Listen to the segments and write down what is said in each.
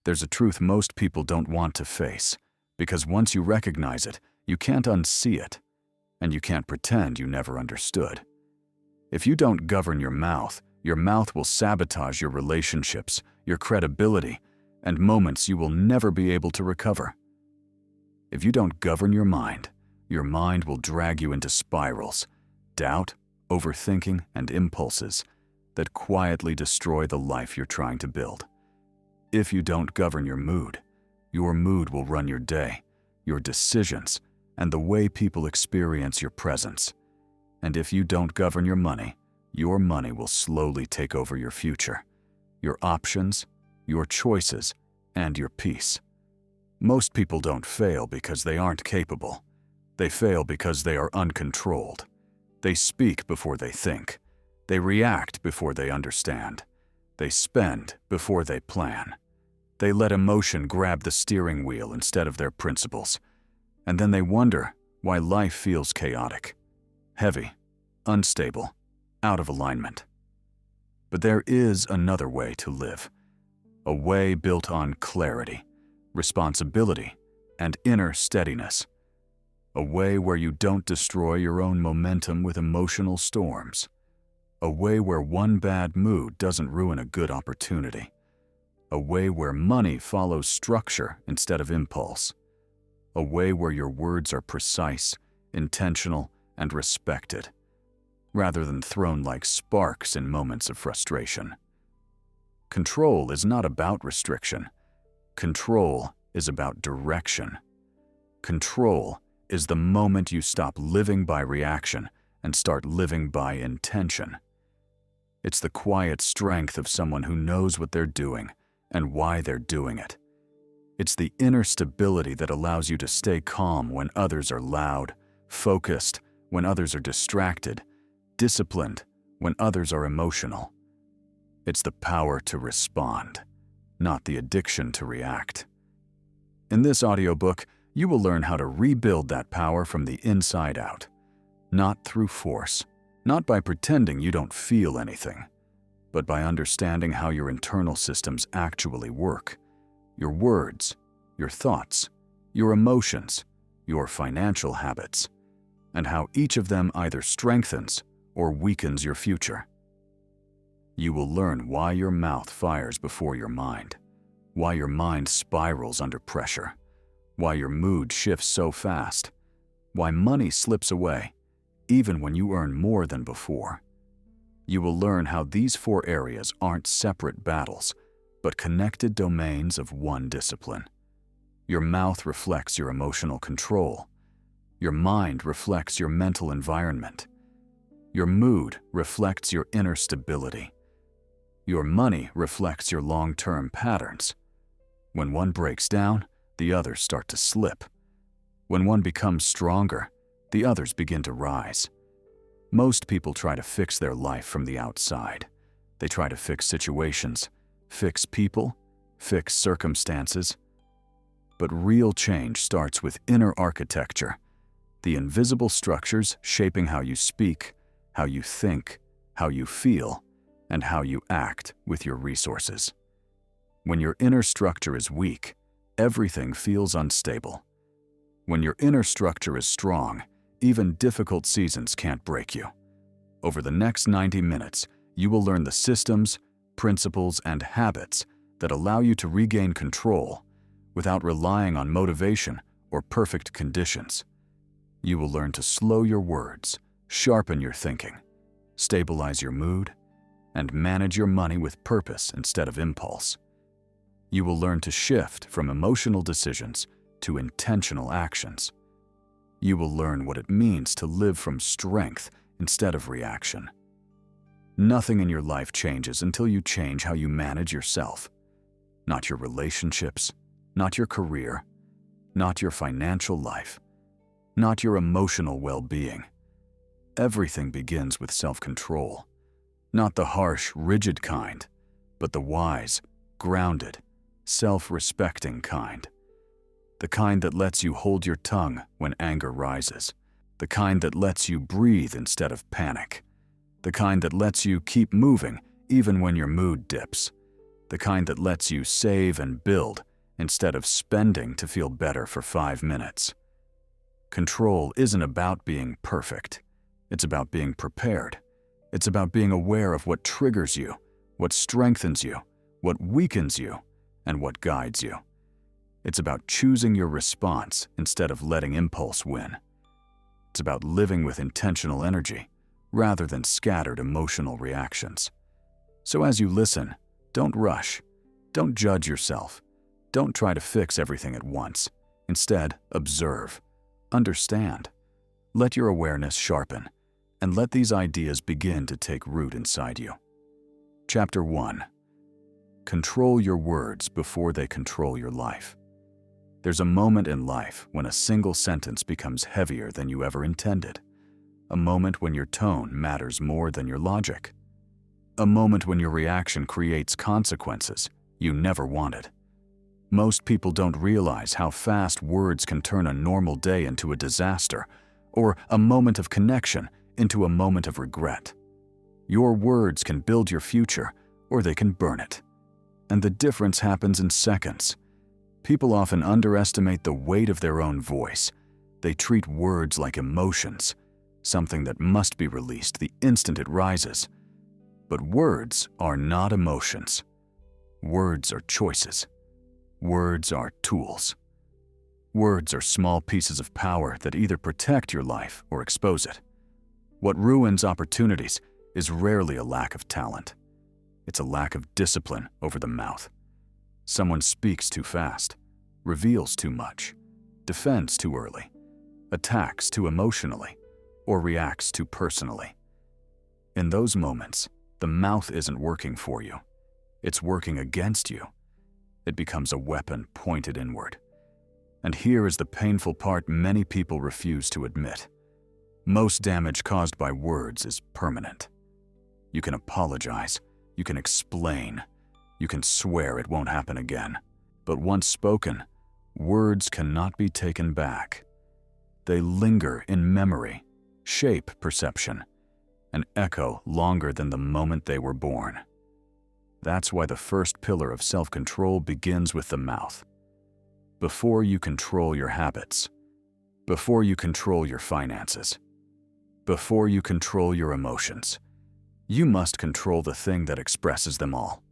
There's a truth most people don't want to face, because once you recognize it, you can't unsee it, and you can't pretend you never understood. If you don't govern your mouth will sabotage your relationships, your credibility, and moments you will never be able to recover. If you don't govern your mind will drag you into spirals, doubt, overthinking, and impulses that quietly destroy the life you're trying to build. If you don't govern your mood will run your day, your decisions, and the way people experience your presence. And if you don't govern your money will slowly take over your future, your options, your choices, and your peace. Most people don't fail because they aren't capable. They fail because they are uncontrolled. They speak before they think. They react before they understand. They spend before they plan. They let emotion grab the steering wheel instead of their principles. And then they wonder why life feels chaotic, heavy, unstable, out of alignment. But there is another way to live, a way built on clarity, responsibility, and inner steadiness. A way where you don't destroy your own momentum with emotional storms. A way where one bad mood doesn't ruin a good opportunity. A way where money follows structure instead of impulse. A way where your words are precise, intentional, and respected, rather than thrown like sparks in moments of frustration. Control is not about restriction. Control is about direction. Control is the moment you stop living by reaction and start living by intention. It's the quiet strength of someone who knows what they're doing and why they're doing it. It's the inner stability that allows you to stay calm when others are loud, focused when others are distracted, disciplined when others are emotional. It's the power to respond, not the addiction to react. In this audiobook, you will learn how to rebuild that power from the inside out, not through force, not by pretending you don't feel anything, but by understanding how your internal systems actually work. Your words, your thoughts, your emotions, your financial habits, and how each of them either strengthens or weakens your future. You will learn why your mouth fires before your mind, why your mind spirals under pressure, why your mood shifts so fast, why money slips away, even when you earn more than before. You will learn how these 4 areas aren't separate battles, but connected domains of one discipline. Your mouth reflects your emotional control. Your mind reflects your mental environment. Your mood reflects your inner stability. Your money reflects your long-term patterns. When one breaks down, the others start to slip. When one becomes stronger, the others begin to rise. Most people try to fix their life from the outside. They try to fix situations, fix people, fix circumstances. But real change starts with inner architecture, the invisible structures shaping how you speak, how you think, how you feel, and how you act with your resources. When your inner structure is weak, everything feels unstable. When your inner structure is strong, even difficult seasons can't break you. Over the next 90 minutes, you will learn the systems, principles, and habits that allow you to regain control without relying on motivation or perfect conditions. You will learn to slow your words, sharpen your thinking, stabilize your mood, and manage your money with purpose instead of impulse. You will learn to shift from emotional decisions to intentional actions. You will learn what it means to live from strength instead of reaction. Nothing in your life changes until you change how you manage yourself. Not your relationships, not your career, not your financial life, not your emotional well-being. Everything begins with self-control. Not the harsh, rigid kind, but the wise, grounded, self-respecting kind. The kind that lets you hold your tongue when anger rises. The kind that lets you breathe instead of panic. The kind that lets you keep moving even when your mood dips. the kind that lets you save and build instead of spending to feel better for 5 minutes. Control isn't about being perfect. It's about being prepared. It's about being aware of what triggers you, what strengthens you, what weakens you, and what guides you. It's about choosing your response instead of letting impulse win. It's about living with intentional energy rather than scattered emotional reactions. So as you listen, don't rush. Don't judge yourself. Don't try to fix everything at once. Instead, observe. Understand. Let your awareness sharpen, and let these ideas begin to take root inside you. Chapter 1. Control your words before they control your life. There's a moment in life when a single sentence becomes heavier than you ever intended. A moment when your tone matters more than your logic. A moment when your reaction creates consequences you never wanted. Most people don't realize how fast words can turn a normal day into a disaster, or a moment of connection into a moment of regret. Your words can build your future, or they can burn it. And the difference happens in seconds. People often underestimate the weight of their own voice. They treat words like emotions, something that must be released the instant it rises. But words are not emotions. Words are choices. Words are tools. Words are small pieces of power that either protect your life or expose it. What ruins opportunities is rarely a lack of talent. It's a lack of discipline over the mouth. Someone speaks too fast, reveals too much, defends too early, attacks too emotionally, or reacts too personally. In those moments, the mouth isn't working for you. It's working against you. It becomes a weapon pointed inward. And here is the painful part many people refuse to admit. Most damage caused by words is permanent. You can apologize, you can explain, you can swear it won't happen again. But once spoken, words cannot be taken back. They linger in memory, shape perception, and echo longer than the moment they were born. That's why the first pillar of self-control begins with the mouth. Before you control your habits, before you control your finances, before you control your emotions, you must control the thing that expresses them all.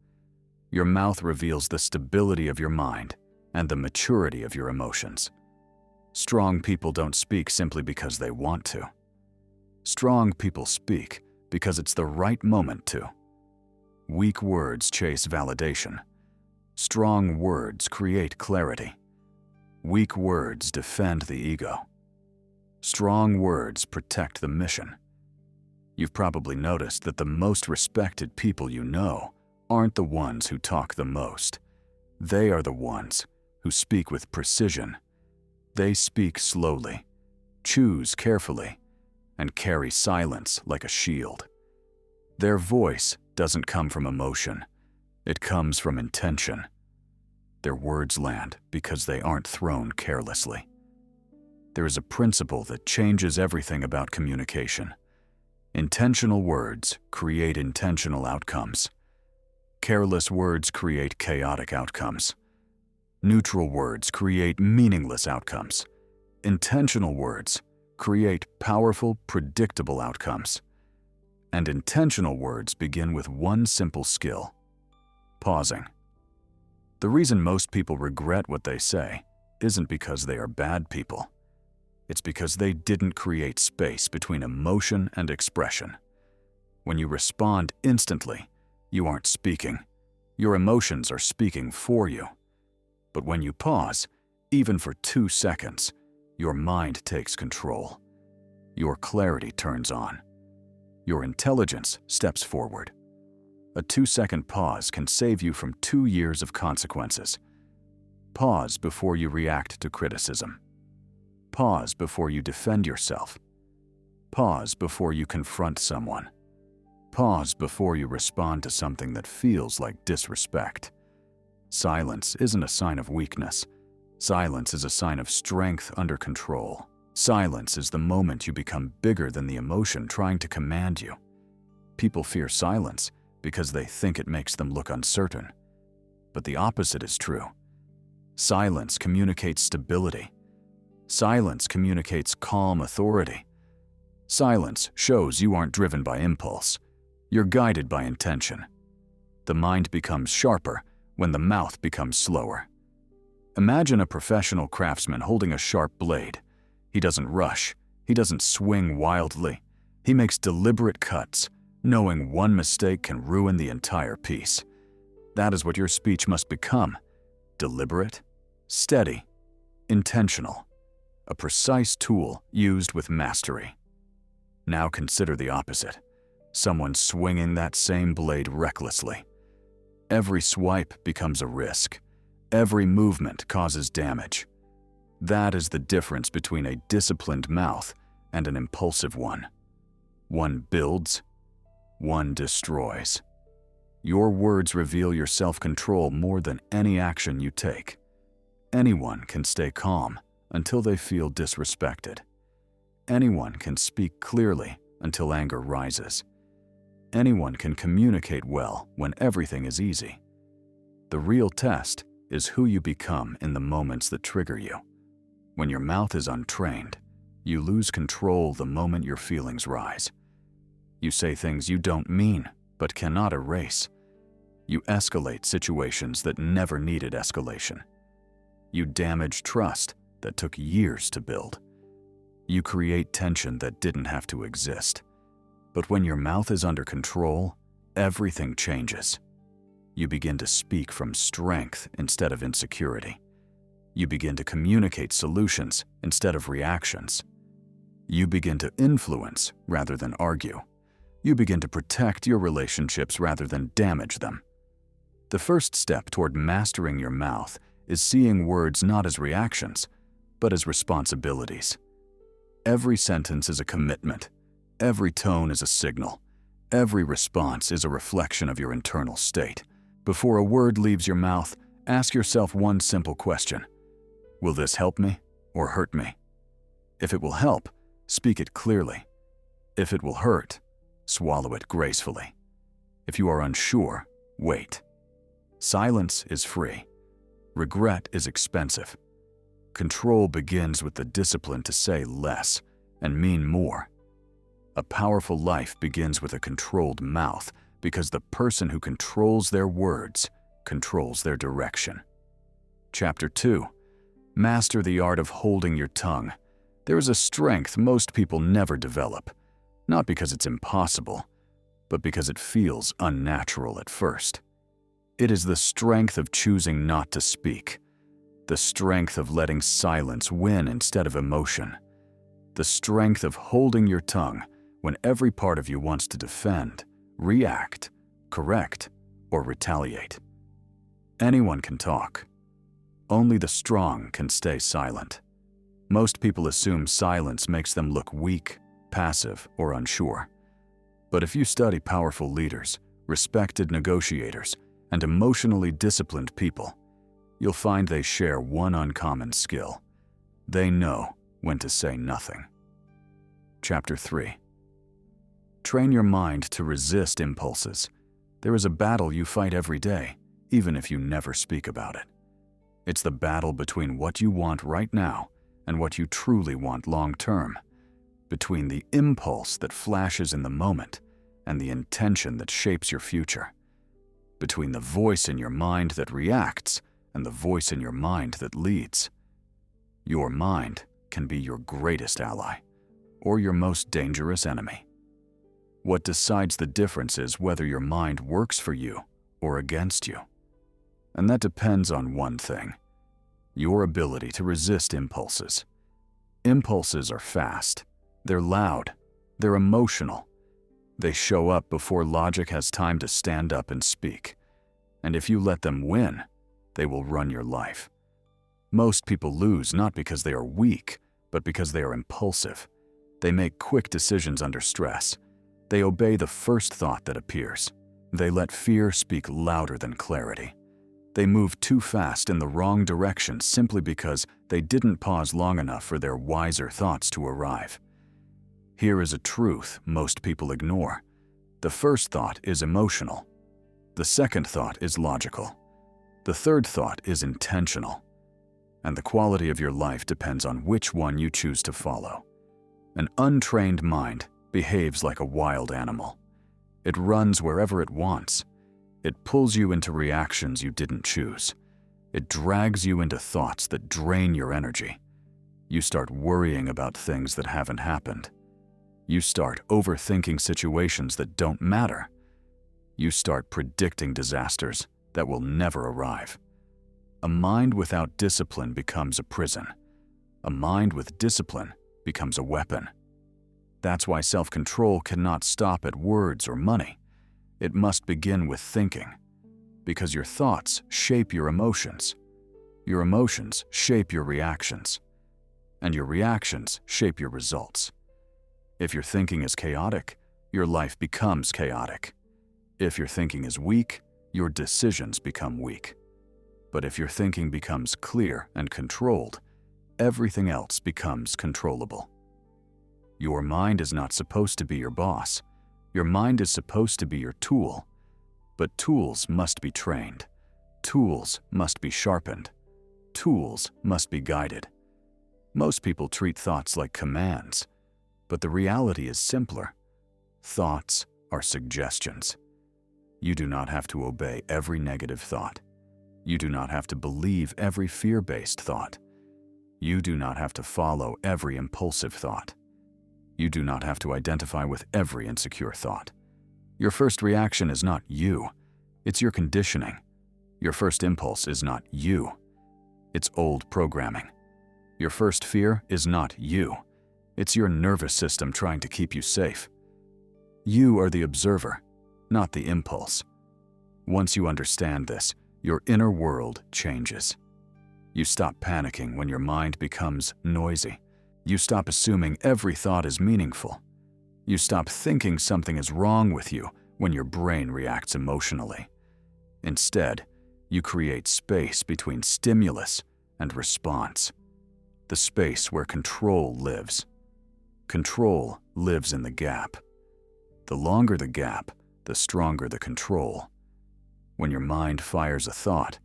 Your mouth reveals the stability of your mind and the maturity of your emotions. Strong people don't speak simply because they want to. Strong people speak because it's the right moment to. Weak words chase validation. Strong words create clarity. Weak words defend the ego. Strong words protect the mission. You've probably noticed that the most respected people you know aren't the ones who talk the most. They are the ones who speak with precision. They speak slowly, choose carefully, and carry silence like a shield. Their voice doesn't come from emotion. It comes from intention. Their words land because they aren't thrown carelessly. There is a principle that changes everything about communication. Intentional words create intentional outcomes. Careless words create chaotic outcomes. Neutral words create meaningless outcomes. Intentional words create powerful, predictable outcomes. And intentional words begin with one simple skill: pausing. The reason most people regret what they say isn't because they are bad people. It's because they didn't create space between emotion and expression. When you respond instantly, you aren't speaking. Your emotions are speaking for you. But when you pause, even for 2 seconds, your mind takes control. Your clarity turns on. Your intelligence steps forward. A 2-second pause can save you from 2 years of consequences. Pause before you react to criticism. Pause before you defend yourself. Pause before you confront someone. Pause before you respond to something that feels like disrespect. Silence isn't a sign of weakness. Silence is a sign of strength under control. Silence is the moment you become bigger than the emotion trying to command you. People fear silence because they think it makes them look uncertain. but the opposite is true. Silence communicates stability. Silence communicates calm authority. Silence shows you aren't driven by impulse. You're guided by intention. The mind becomes sharper when the mouth becomes slower. Imagine a professional craftsman holding a sharp blade. He doesn't rush. He doesn't swing wildly. He makes deliberate cuts, knowing one mistake can ruin the entire piece. That is what your speech must become: deliberate, steady, intentional, a precise tool used with mastery. Now consider the opposite: someone swinging that same blade recklessly. Every swipe becomes a risk. Every movement causes damage. That is the difference between a disciplined mouth and an impulsive one. One builds, one destroys. Your words reveal your self-control more than any action you take. Anyone can stay calm until they feel disrespected. Anyone can speak clearly until anger rises. Anyone can communicate well when everything is easy. The real test is who you become in the moments that trigger you. When your mouth is untrained, you lose control the moment your feelings rise. You say things you don't mean but cannot erase. You escalate situations that never needed escalation. You damage trust that took years to build. You create tension that didn't have to exist. But when your mouth is under control, everything changes. You begin to speak from strength instead of insecurity. You begin to communicate solutions instead of reactions. You begin to influence rather than argue. You begin to protect your relationships rather than damage them. The first step toward mastering your mouth is seeing words not as reactions, but as responsibilities. Every sentence is a commitment. Every tone is a signal. Every response is a reflection of your internal state. Before a word leaves your mouth, ask yourself one simple question: will this help me or hurt me? If it will help, speak it clearly. If it will hurt, swallow it gracefully. If you are unsure, wait. Silence is free. Regret is expensive. Control begins with the discipline to say less and mean more. A powerful life begins with a controlled mouth, because the person who controls their words controls their direction. Chapter 2. Master the art of holding your tongue. There is a strength most people never develop, not because it's impossible, but because it feels unnatural at first. It is the strength of choosing not to speak, the strength of letting silence win instead of emotion, the strength of holding your tongue when every part of you wants to defend, react, correct, or retaliate. Anyone can talk. Only the strong can stay silent. Most people assume silence makes them look weak, passive, or unsure. But if you study powerful leaders, respected negotiators, and emotionally disciplined people, you'll find they share one uncommon skill. They know when to say nothing. Chapter 3. Train your mind to resist impulses. There is a battle you fight every day, even if you never speak about it. It's the battle between what you want right now and what you truly want long term, between the impulse that flashes in the moment and the intention that shapes your future, between the voice in your mind that reacts and the voice in your mind that leads. Your mind can be your greatest ally or your most dangerous enemy. What decides the difference is whether your mind works for you or against you. And that depends on one thing: your ability to resist impulses. Impulses are fast, they're loud, they're emotional. They show up before logic has time to stand up and speak. And if you let them win, they will run your life. Most people lose not because they are weak, but because they are impulsive. They make quick decisions under stress. They obey the first thought that appears. They let fear speak louder than clarity. They move too fast in the wrong direction simply because they didn't pause long enough for their wiser thoughts to arrive. Here is a truth most people ignore. The first thought is emotional. The second thought is logical. The third thought is intentional, and the quality of your life depends on which one you choose to follow. An untrained mind behaves like a wild animal. It runs wherever it wants. It pulls you into reactions you didn't choose. It drags you into thoughts that drain your energy. You start worrying about things that haven't happened. You start overthinking situations that don't matter. You start predicting disasters that will never arrive. A mind without discipline becomes a prison. A mind with discipline becomes a weapon. That's why self-control cannot stop at words or money. It must begin with thinking, because your thoughts shape your emotions. Your emotions shape your reactions, and your reactions shape your results. If your thinking is chaotic, your life becomes chaotic. If your thinking is weak, your decisions become weak. But if your thinking becomes clear and controlled, everything else becomes controllable. Your mind is not supposed to be your boss. Your mind is supposed to be your tool. But tools must be trained. Tools must be sharpened. Tools must be guided. Most people treat thoughts like commands, but the reality is simpler. Thoughts are suggestions. You do not have to obey every negative thought. You do not have to believe every fear-based thought. You do not have to follow every impulsive thought. You do not have to identify with every insecure thought. Your first reaction is not you. It's your conditioning. Your first impulse is not you. It's old programming. Your first fear is not you. It's your nervous system trying to keep you safe. You are the observer, not the impulse. Once you understand this, your inner world changes. You stop panicking when your mind becomes noisy. You stop assuming every thought is meaningful. You stop thinking something is wrong with you when your brain reacts emotionally. Instead, you create space between stimulus and response, the space where control lives. Control lives in the gap. The longer the gap, the stronger the control. When your mind fires a thought,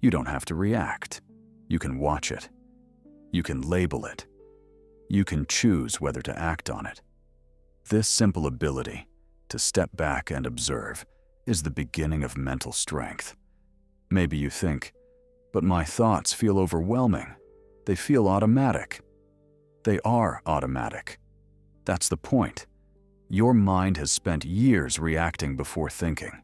you don't have to react. You can watch it. You can label it. You can choose whether to act on it. This simple ability to step back and observe is the beginning of mental strength. Maybe you think, but my thoughts feel overwhelming. They feel automatic. They are automatic. That's the point. Your mind has spent years reacting before thinking.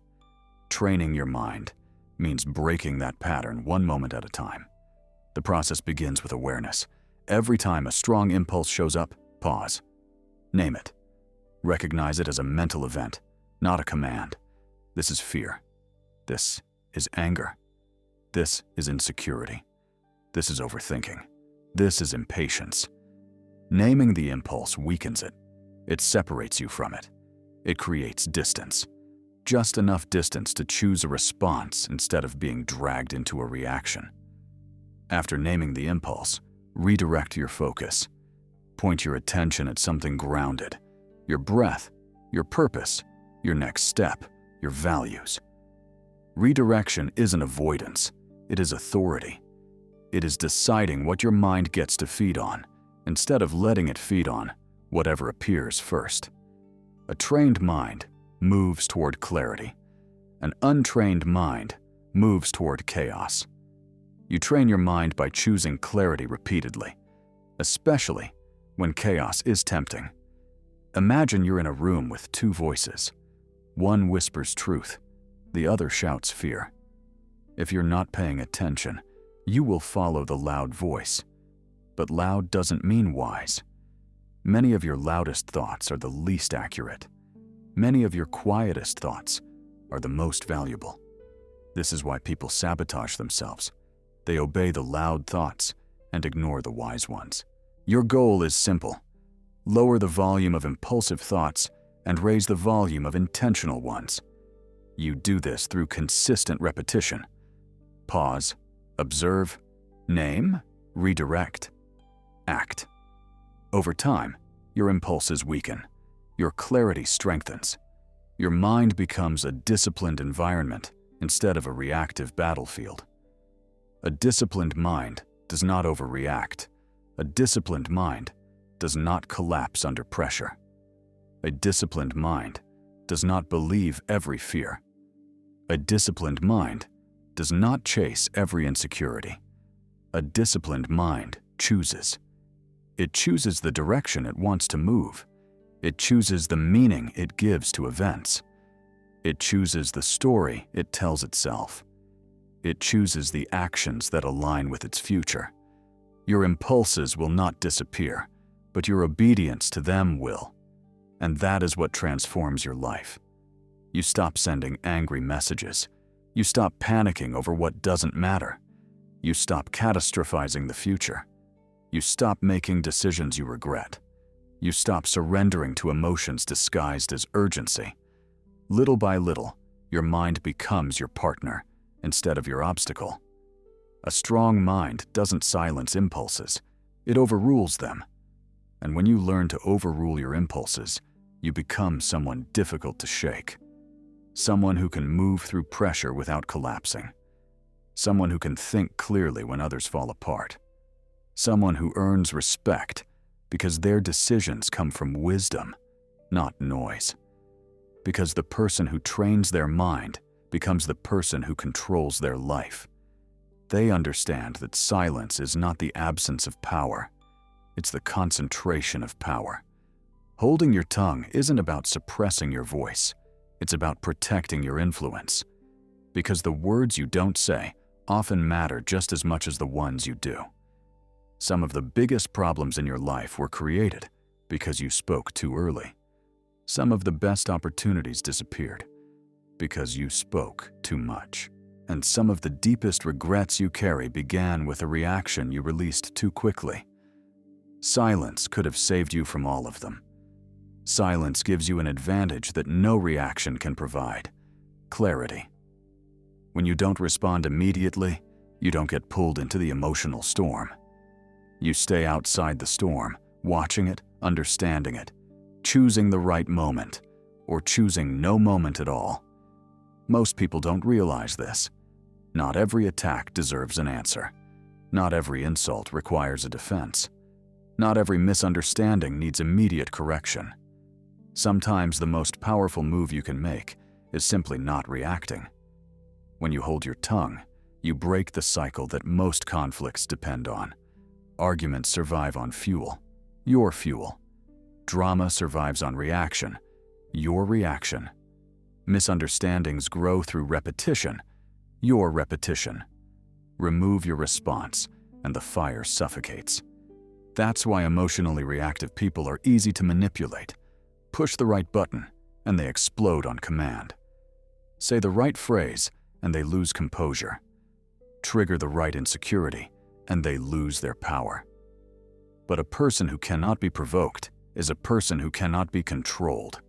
Training your mind means breaking that pattern one moment at a time. The process begins with awareness. Every time a strong impulse shows up, pause. Name it. Recognize it as a mental event, not a command. This is fear. This is anger. This is insecurity. This is overthinking. This is impatience. Naming the impulse weakens it. It separates you from it. It creates distance. Just enough distance to choose a response instead of being dragged into a reaction. After naming the impulse, redirect your focus. Point your attention at something grounded. Your breath, your purpose, your next step, your values. Redirection isn't avoidance. It is authority. It is deciding what your mind gets to feed on, instead of letting it feed on whatever appears first. A trained mind moves toward clarity. An untrained mind moves toward chaos. You train your mind by choosing clarity repeatedly, especially when chaos is tempting. Imagine you're in a room with two voices. One whispers truth, the other shouts fear. If you're not paying attention, you will follow the loud voice. But loud doesn't mean wise. Many of your loudest thoughts are the least accurate. Many of your quietest thoughts are the most valuable. This is why people sabotage themselves. They obey the loud thoughts and ignore the wise ones. Your goal is simple. Lower the volume of impulsive thoughts and raise the volume of intentional ones. You do this through consistent repetition. Pause, observe, name, redirect, act. Over time, your impulses weaken. Your clarity strengthens. Your mind becomes a disciplined environment instead of a reactive battlefield. A disciplined mind does not overreact. A disciplined mind does not collapse under pressure. A disciplined mind does not believe every fear. A disciplined mind does not chase every insecurity. A disciplined mind chooses. It chooses the direction it wants to move. It chooses the meaning it gives to events. It chooses the story it tells itself. It chooses the actions that align with its future. Your impulses will not disappear, but your obedience to them will. And that is what transforms your life. You stop sending angry messages. You stop panicking over what doesn't matter. You stop catastrophizing the future. You stop making decisions you regret. You stop surrendering to emotions disguised as urgency. Little by little, your mind becomes your partner instead of your obstacle. A strong mind doesn't silence impulses, it overrules them. And when you learn to overrule your impulses, you become someone difficult to shake. Someone who can move through pressure without collapsing. Someone who can think clearly when others fall apart. Someone who earns respect because their decisions come from wisdom, not noise. Because the person who trains their mind becomes the person who controls their life. They understand that silence is not the absence of power, it's the concentration of power. Holding your tongue isn't about suppressing your voice, it's about protecting your influence. Because the words you don't say often matter just as much as the ones you do. Some of the biggest problems in your life were created because you spoke too early. Some of the best opportunities disappeared because you spoke too much. And some of the deepest regrets you carry began with a reaction you released too quickly. Silence could have saved you from all of them. Silence gives you an advantage that no reaction can provide: clarity. When you don't respond immediately, you don't get pulled into the emotional storm. You stay outside the storm, watching it, understanding it, choosing the right moment, or choosing no moment at all. Most people don't realize this. Not every attack deserves an answer. Not every insult requires a defense. Not every misunderstanding needs immediate correction. Sometimes the most powerful move you can make is simply not reacting. When you hold your tongue, you break the cycle that most conflicts depend on. Arguments survive on fuel, your fuel. Drama survives on reaction, your reaction. Misunderstandings grow through repetition, your repetition. Remove your response, and the fire suffocates. That's why emotionally reactive people are easy to manipulate. Push the right button, and they explode on command. Say the right phrase, and they lose composure. Trigger the right insecurity, and they lose their power. But a person who cannot be provoked is a person who cannot be controlled.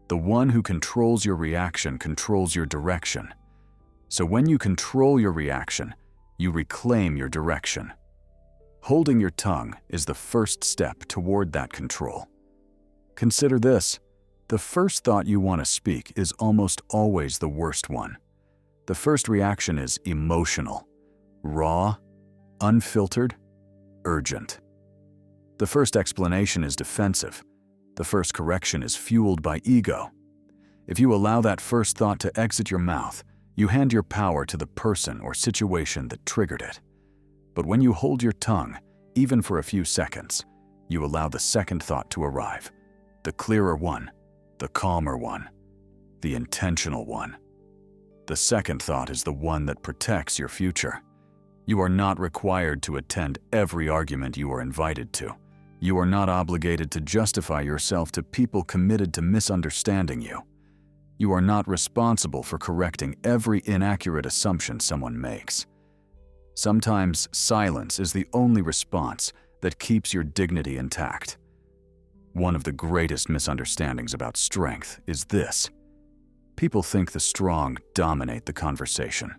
The one who controls your reaction controls your direction. So when you control your reaction, you reclaim your direction. Holding your tongue is the first step toward that control. Consider this: the first thought you want to speak is almost always the worst one. The first reaction is emotional, raw, unfiltered, urgent. The first explanation is defensive. The first correction is fueled by ego. If you allow that first thought to exit your mouth, you hand your power to the person or situation that triggered it. But when you hold your tongue, even for a few seconds, you allow the second thought to arrive. The clearer one, the calmer one, the intentional one. The second thought is the one that protects your future. You are not required to attend every argument you are invited to. You are not obligated to justify yourself to people committed to misunderstanding you. You are not responsible for correcting every inaccurate assumption someone makes. Sometimes silence is the only response that keeps your dignity intact. One of the greatest misunderstandings about strength is this: people think the strong dominate the conversation.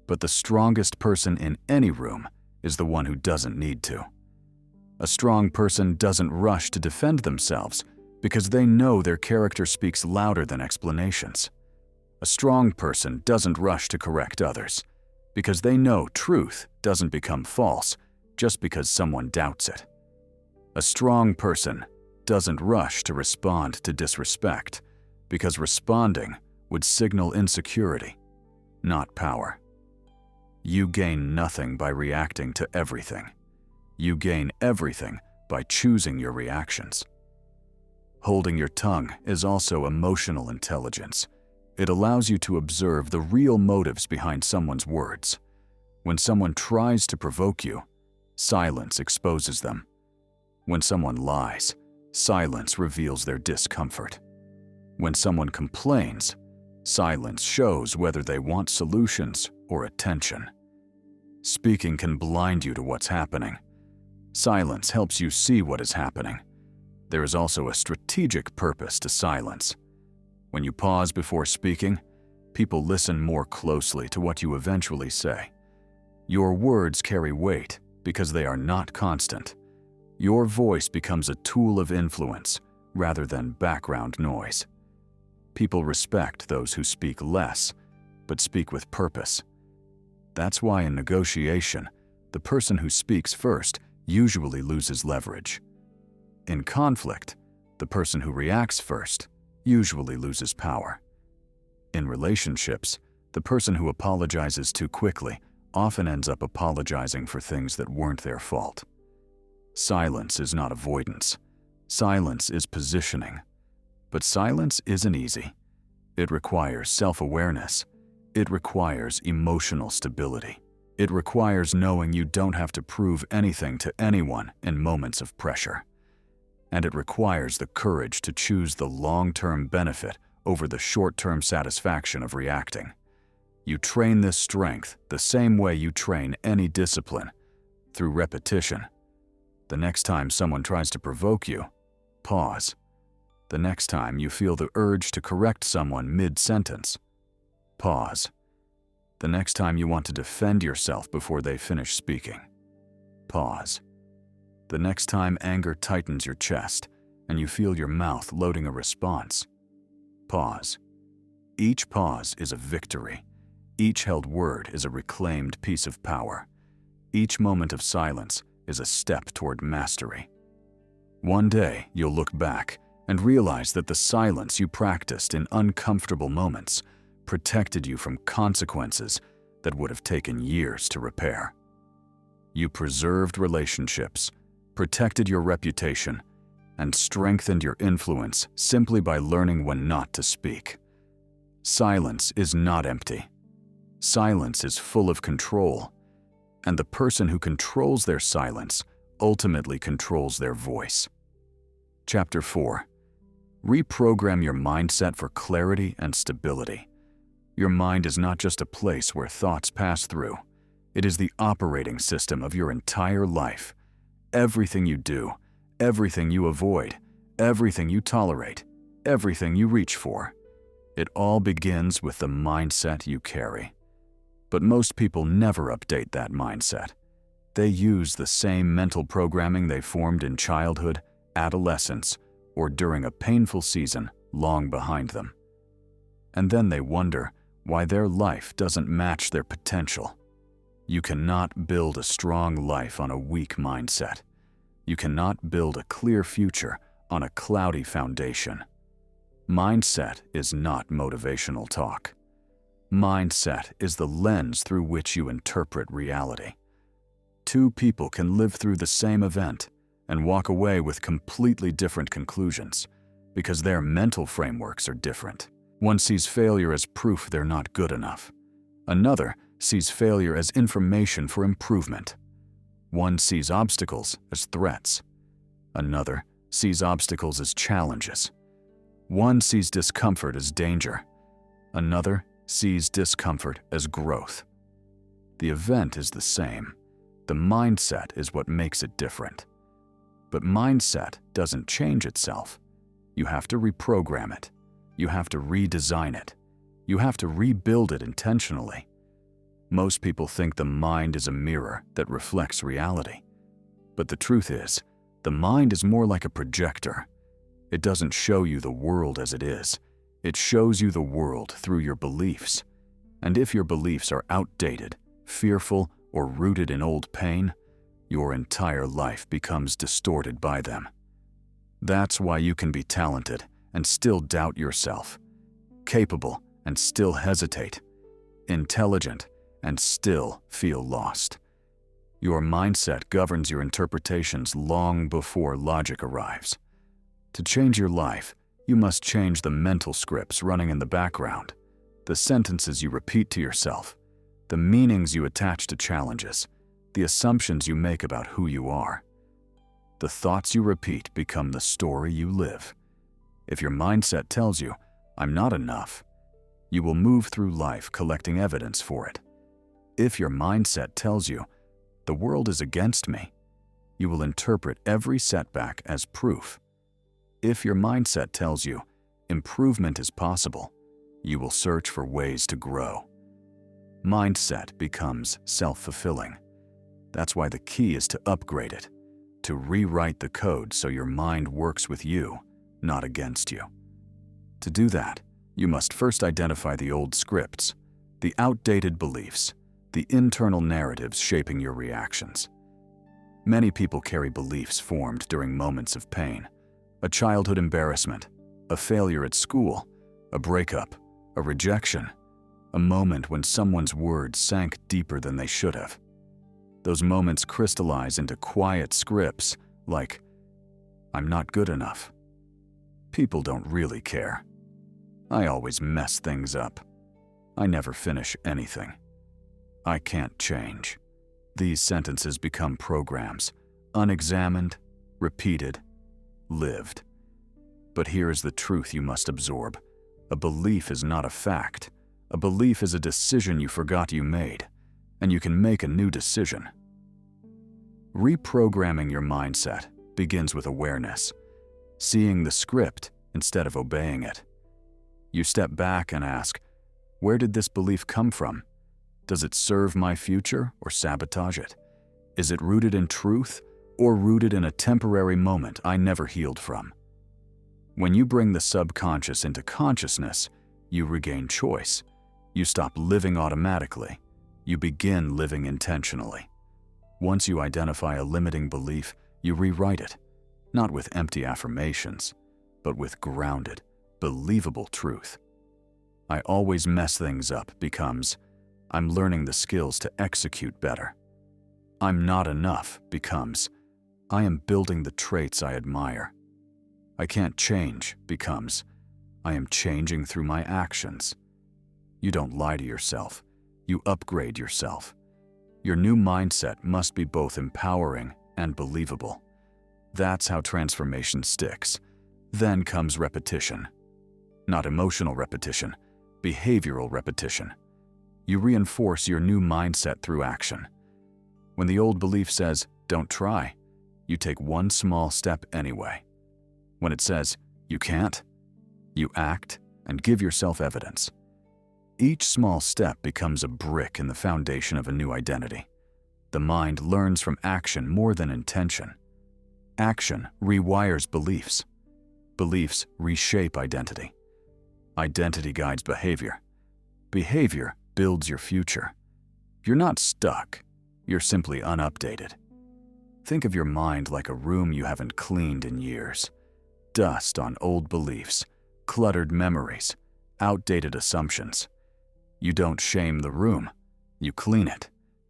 But the strongest person in any room is the one who doesn't need to. A strong person doesn't rush to defend themselves because they know their character speaks louder than explanations. A strong person doesn't rush to correct others because they know truth doesn't become false just because someone doubts it. A strong person doesn't rush to respond to disrespect because responding would signal insecurity, not power. You gain nothing by reacting to everything. You gain everything by choosing your reactions. Holding your tongue is also emotional intelligence. It allows you to observe the real motives behind someone's words. When someone tries to provoke you, silence exposes them. When someone lies, silence reveals their discomfort. When someone complains, silence shows whether they want solutions or attention. Speaking can blind you to what's happening. Silence helps you see what is happening. There is also a strategic purpose to silence. When you pause before speaking, people listen more closely to what you eventually say. Your words carry weight because they are not constant. Your voice becomes a tool of influence rather than background noise. People respect those who speak less, but speak with purpose. That's why in negotiation, the person who speaks first usually loses leverage. In conflict, the person who reacts first usually loses power. In relationships, the person who apologizes too quickly often ends up apologizing for things that weren't their fault. Silence is not avoidance. Silence is positioning. But silence isn't easy. It requires self-awareness. It requires emotional stability. It requires knowing you don't have to prove anything to anyone in moments of pressure. And it requires the courage to choose the long-term benefit over the short-term satisfaction of reacting. You train this strength the same way you train any discipline, through repetition. The next time someone tries to provoke you, pause. The next time you feel the urge to correct someone mid-sentence, pause. The next time you want to defend yourself before they finish speaking, pause. The next time anger tightens your chest and you feel your mouth loading a response, pause. Each pause is a victory. Each held word is a reclaimed piece of power. Each moment of silence is a step toward mastery. One day, you'll look back and realize that the silence you practiced in uncomfortable moments protected you from consequences that would have taken years to repair. You preserved relationships, protected your reputation, and strengthened your influence simply by learning when not to speak. Silence is not empty. Silence is full of control, and the person who controls their silence ultimately controls their voice. Chapter 4. Reprogram your mindset for clarity and stability. Your mind is not just a place where thoughts pass through. It is the operating system of your entire life. Everything you do, everything you avoid, everything you tolerate, everything you reach for. It all begins with the mindset you carry. But most people never update that mindset. They use the same mental programming they formed in childhood, adolescence, or during a painful season long behind them. And then they wonder why their life doesn't match their potential. You cannot build a strong life on a weak mindset. You cannot build a clear future on a cloudy foundation. Mindset is not motivational talk. Mindset is the lens through which you interpret reality. Two people can live through the same event and walk away with completely different conclusions because their mental frameworks are different. One sees failure as proof they're not good enough. Another sees failure as information for improvement. One sees obstacles as threats. Another sees obstacles as challenges. One sees discomfort as danger. Another sees discomfort as growth. The event is the same. The mindset is what makes it different. But mindset doesn't change itself. You have to reprogram it. You have to redesign it. You have to rebuild it intentionally. Most people think the mind is a mirror that reflects reality. But the truth is, the mind is more like a projector. It doesn't show you the world as it is. It shows you the world through your beliefs. And if your beliefs are outdated, fearful, or rooted in old pain, your entire life becomes distorted by them. That's why you can be talented and still doubt yourself, capable and still hesitate, intelligent and still feel lost. Your mindset governs your interpretations long before logic arrives. To change your life, you must change the mental scripts running in the background, the sentences you repeat to yourself, the meanings you attach to challenges, the assumptions you make about who you are. The thoughts you repeat become the story you live. If your mindset tells you, "I'm not enough," you will move through life collecting evidence for it. If your mindset tells you, "The world is against me," you will interpret every setback as proof. If your mindset tells you, "Improvement is possible," you will search for ways to grow. Mindset becomes self-fulfilling. That's why the key is to upgrade it, to rewrite the code so your mind works with you, not against you. To do that, you must first identify the old scripts, the outdated beliefs, the internal narratives shaping your reactions. Many people carry beliefs formed during moments of pain, a childhood embarrassment, a failure at school, a breakup, a rejection, a moment when someone's words sank deeper than they should have. Those moments crystallize into quiet scripts like, "I'm not good enough. People don't really care. I always mess things up. I never finish anything. I can't change." These sentences become programs, unexamined, repeated, lived. But here is the truth you must absorb. A belief is not a fact. A belief is a decision you forgot you made, and you can make a new decision. Reprogramming your mindset begins with awareness, seeing the script instead of obeying it. You step back and ask, where did this belief come from? Does it serve my future or sabotage it? Is it rooted in truth or rooted in a temporary moment I never healed from? When you bring the subconscious into consciousness, you regain choice. You stop living automatically. You begin living intentionally. Once you identify a limiting belief, you rewrite it, not with empty affirmations, but with grounded, believable truth. "I always mess things up" becomes, "I'm learning the skills to execute better." "I'm not enough" becomes, "I am building the traits I admire." "I can't change" becomes, "I am changing through my actions." You don't lie to yourself. You upgrade yourself. Your new mindset must be both empowering and believable. That's how transformation sticks. Then comes repetition. Not emotional repetition, behavioral repetition. You reinforce your new mindset through action. When the old belief says, "Don't try," you take one small step anyway. When it says, "You can't," you act and give yourself evidence. Each small step becomes a brick in the foundation of a new identity. The mind learns from action more than intention. Action rewires beliefs. Beliefs reshape identity. Identity guides behavior. Behavior builds your future. You're not stuck. You're simply unupdated. Think of your mind like a room you haven't cleaned in years. Dust on old beliefs, cluttered memories, outdated assumptions. You don't shame the room. You clean it.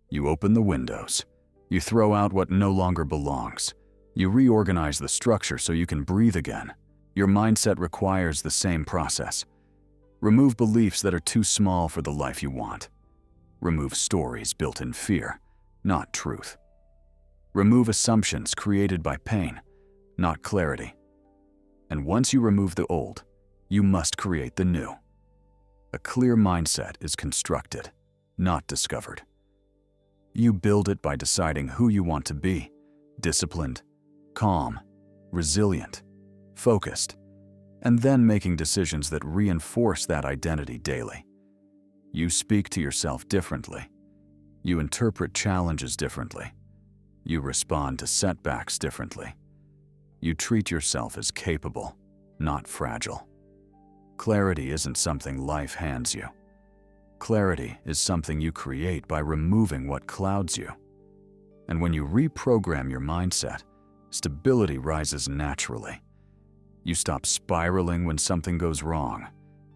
You open the windows. You throw out what no longer belongs. You reorganize the structure so you can breathe again. Your mindset requires the same process. Remove beliefs that are too small for the life you want. Remove stories built in fear, not truth. Remove assumptions created by pain, not clarity. And once you remove the old, you must create the new. A clear mindset is constructed, not discovered. You build it by deciding who you want to be: disciplined, calm, resilient, focused, and then making decisions that reinforce that identity daily. You speak to yourself differently. You interpret challenges differently. You respond to setbacks differently. You treat yourself as capable, not fragile. Clarity isn't something life hands you. Clarity is something you create by removing what clouds you. And when you reprogram your mindset, stability rises naturally. You stop spiraling when something goes wrong.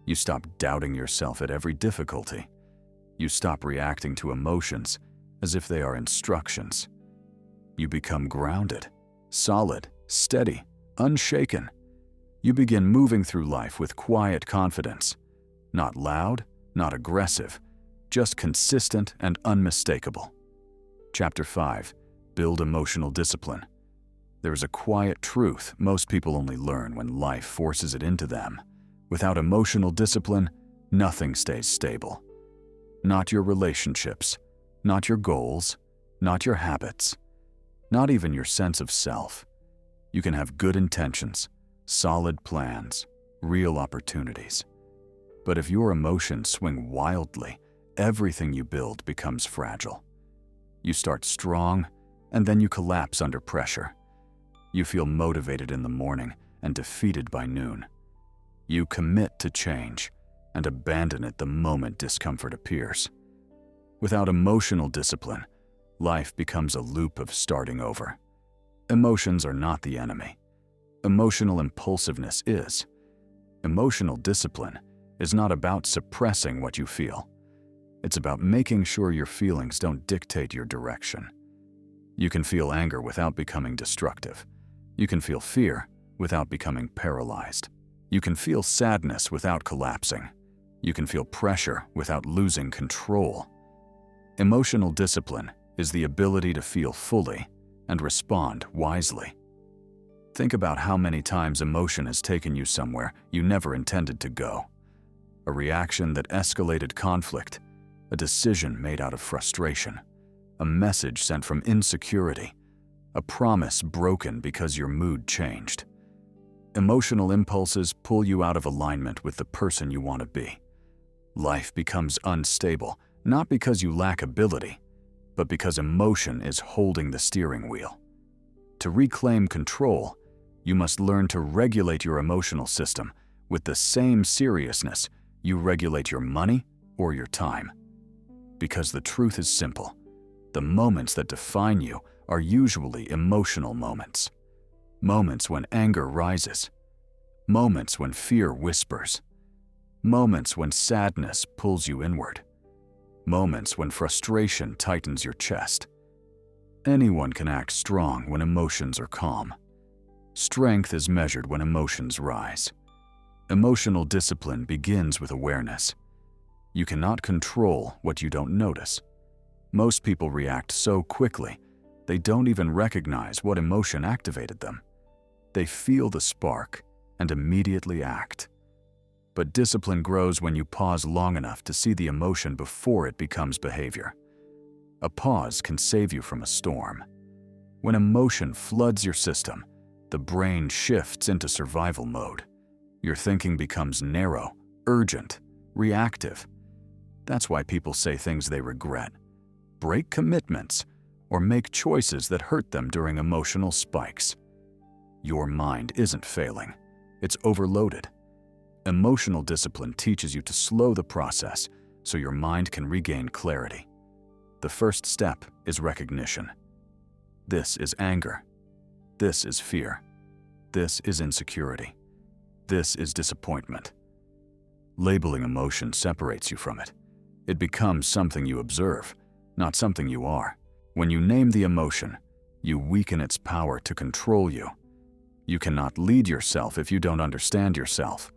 You stop doubting yourself at every difficulty. You stop reacting to emotions as if they are instructions. You become grounded, solid, steady, unshaken. You begin moving through life with quiet confidence. Not loud, not aggressive, just consistent and unmistakable. Chapter 5. Build emotional discipline. There is a quiet truth most people only learn when life forces it into them. Without emotional discipline, nothing stays stable. Not your relationships, not your goals, not your habits, not even your sense of self. You can have good intentions, solid plans, real opportunities. But if your emotions swing wildly, everything you build becomes fragile. You start strong, and then you collapse under pressure. You feel motivated in the morning and defeated by noon. You commit to change and abandon it the moment discomfort appears. Without emotional discipline, life becomes a loop of starting over. Emotions are not the enemy. Emotional impulsiveness is. Emotional discipline is not about suppressing what you feel. It's about making sure your feelings don't dictate your direction. You can feel anger without becoming destructive. You can feel fear without becoming paralyzed. You can feel sadness without collapsing. You can feel pressure without losing control. Emotional discipline is the ability to feel fully and respond wisely. Think about how many times emotion has taken you somewhere you never intended to go. A reaction that escalated conflict, a decision made out of frustration, a message sent from insecurity, a promise broken because your mood changed. Emotional impulses pull you out of alignment with the person you want to be. Life becomes unstable, not because you lack ability, but because emotion is holding the steering wheel. To reclaim control, you must learn to regulate your emotional system with the same seriousness you regulate your money or your time. Because the truth is simple. The moments that define you are usually emotional moments. Moments when anger rises. Moments when fear whispers. Moments when sadness pulls you inward. Moments when frustration tightens your chest. Anyone can act strong when emotions are calm. Strength is measured when emotions rise. Emotional discipline begins with awareness. You cannot control what you don't notice. Most people react so quickly, they don't even recognize what emotion activated them. They feel the spark and immediately act. But discipline grows when you pause long enough to see the emotion before it becomes behavior. A pause can save you from a storm. When emotion floods your system, the brain shifts into survival mode. Your thinking becomes narrow, urgent, reactive. That's why people say things they regret, break commitments, or make choices that hurt them during emotional spikes. Your mind isn't failing, it's overloaded. Emotional discipline teaches you to slow the process so your mind can regain clarity. The first step is recognition. This is anger. This is fear. This is insecurity. This is disappointment. Labeling emotion separates you from it. It becomes something you observe, not something you are. When you name the emotion, you weaken its power to control you. You cannot lead yourself if you don't understand yourself.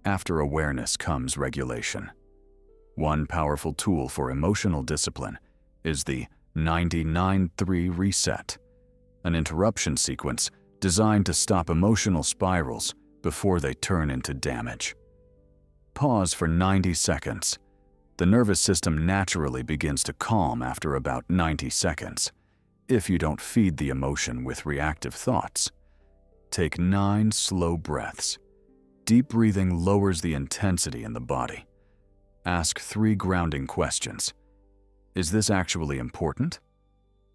After awareness comes regulation. One powerful tool for emotional discipline is the 99-3 reset, an interruption sequence designed to stop emotional spirals before they turn into damage. Pause for 90 seconds. The nervous system naturally begins to calm after about 90 seconds, if you don't feed the emotion with reactive thoughts. Take 9 slow breaths. Deep breathing lowers the intensity in the body. Ask 3 grounding questions. Is this actually important?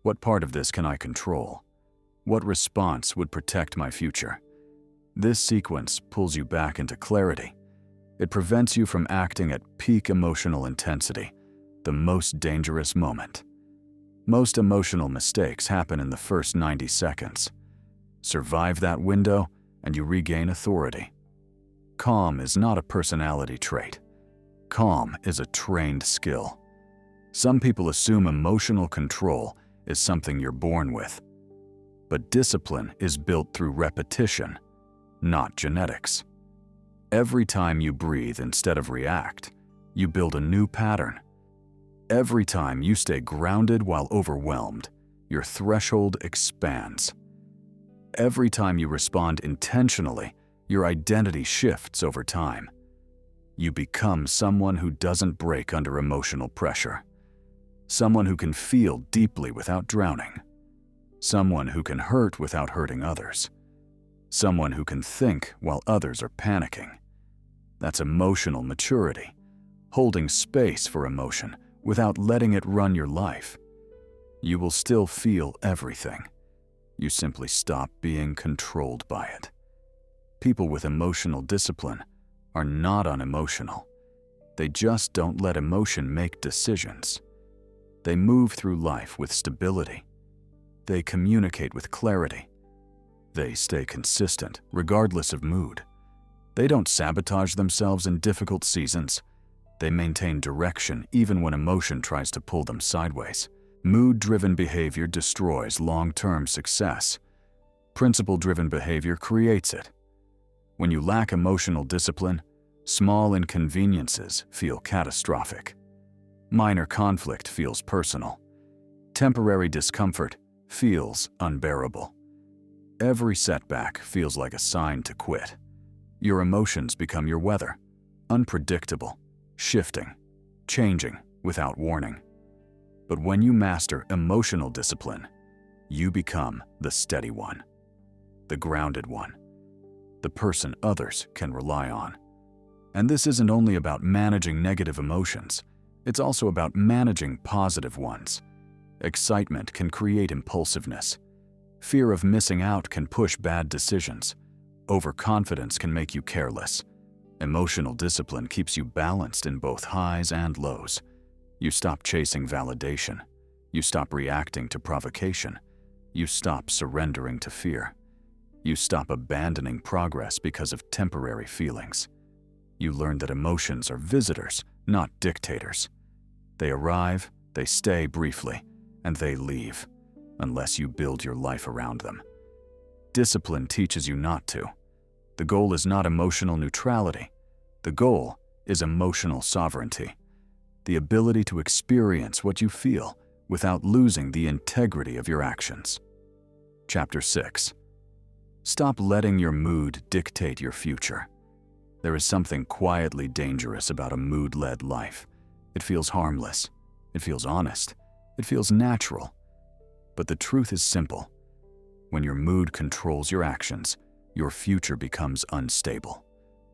What part of this can I control? What response would protect my future? This sequence pulls you back into clarity. It prevents you from acting at peak emotional intensity, the most dangerous moment. Most emotional mistakes happen in the first 90 seconds. Survive that window, and you regain authority. Calm is not a personality trait. Calm is a trained skill. Some people assume emotional control is something you're born with. But discipline is built through repetition, not genetics. Every time you breathe instead of react, you build a new pattern. Every time you stay grounded while overwhelmed, your threshold expands. Every time you respond intentionally, your identity shifts over time. You become someone who doesn't break under emotional pressure. Someone who can feel deeply without drowning. Someone who can hurt without hurting others. Someone who can think while others are panicking. That's emotional maturity, holding space for emotion without letting it run your life. You will still feel everything. You simply stop being controlled by it. People with emotional discipline are not unemotional. They just don't let emotion make decisions. They move through life with stability. They communicate with clarity. They stay consistent regardless of mood. They don't sabotage themselves in difficult seasons. They maintain direction even when emotion tries to pull them sideways. Mood-driven behavior destroys long-term success. Principle-driven behavior creates it. When you lack emotional discipline, small inconveniences feel catastrophic. Minor conflict feels personal. Temporary discomfort feels unbearable. Every setback feels like a sign to quit. Your emotions become your weather, unpredictable, shifting, changing without warning. But when you master emotional discipline, you become the steady one, the grounded one, the person others can rely on. And this isn't only about managing negative emotions, it's also about managing positive ones. Excitement can create impulsiveness. Fear of missing out can push bad decisions. Overconfidence can make you careless. Emotional discipline keeps you balanced in both highs and lows. You stop chasing validation. You stop reacting to provocation. You stop surrendering to fear. You stop abandoning progress because of temporary feelings. You learn that emotions are visitors, not dictators. They arrive, they stay briefly, and they leave, unless you build your life around them. Discipline teaches you not to. The goal is not emotional neutrality. The goal is emotional sovereignty, the ability to experience what you feel without losing the integrity of your actions. Chapter 6. Stop letting your mood dictate your future. There is something quietly dangerous about a mood-led life. It feels harmless. It feels honest. It feels natural. But the truth is simple. When your mood controls your actions, your future becomes unstable.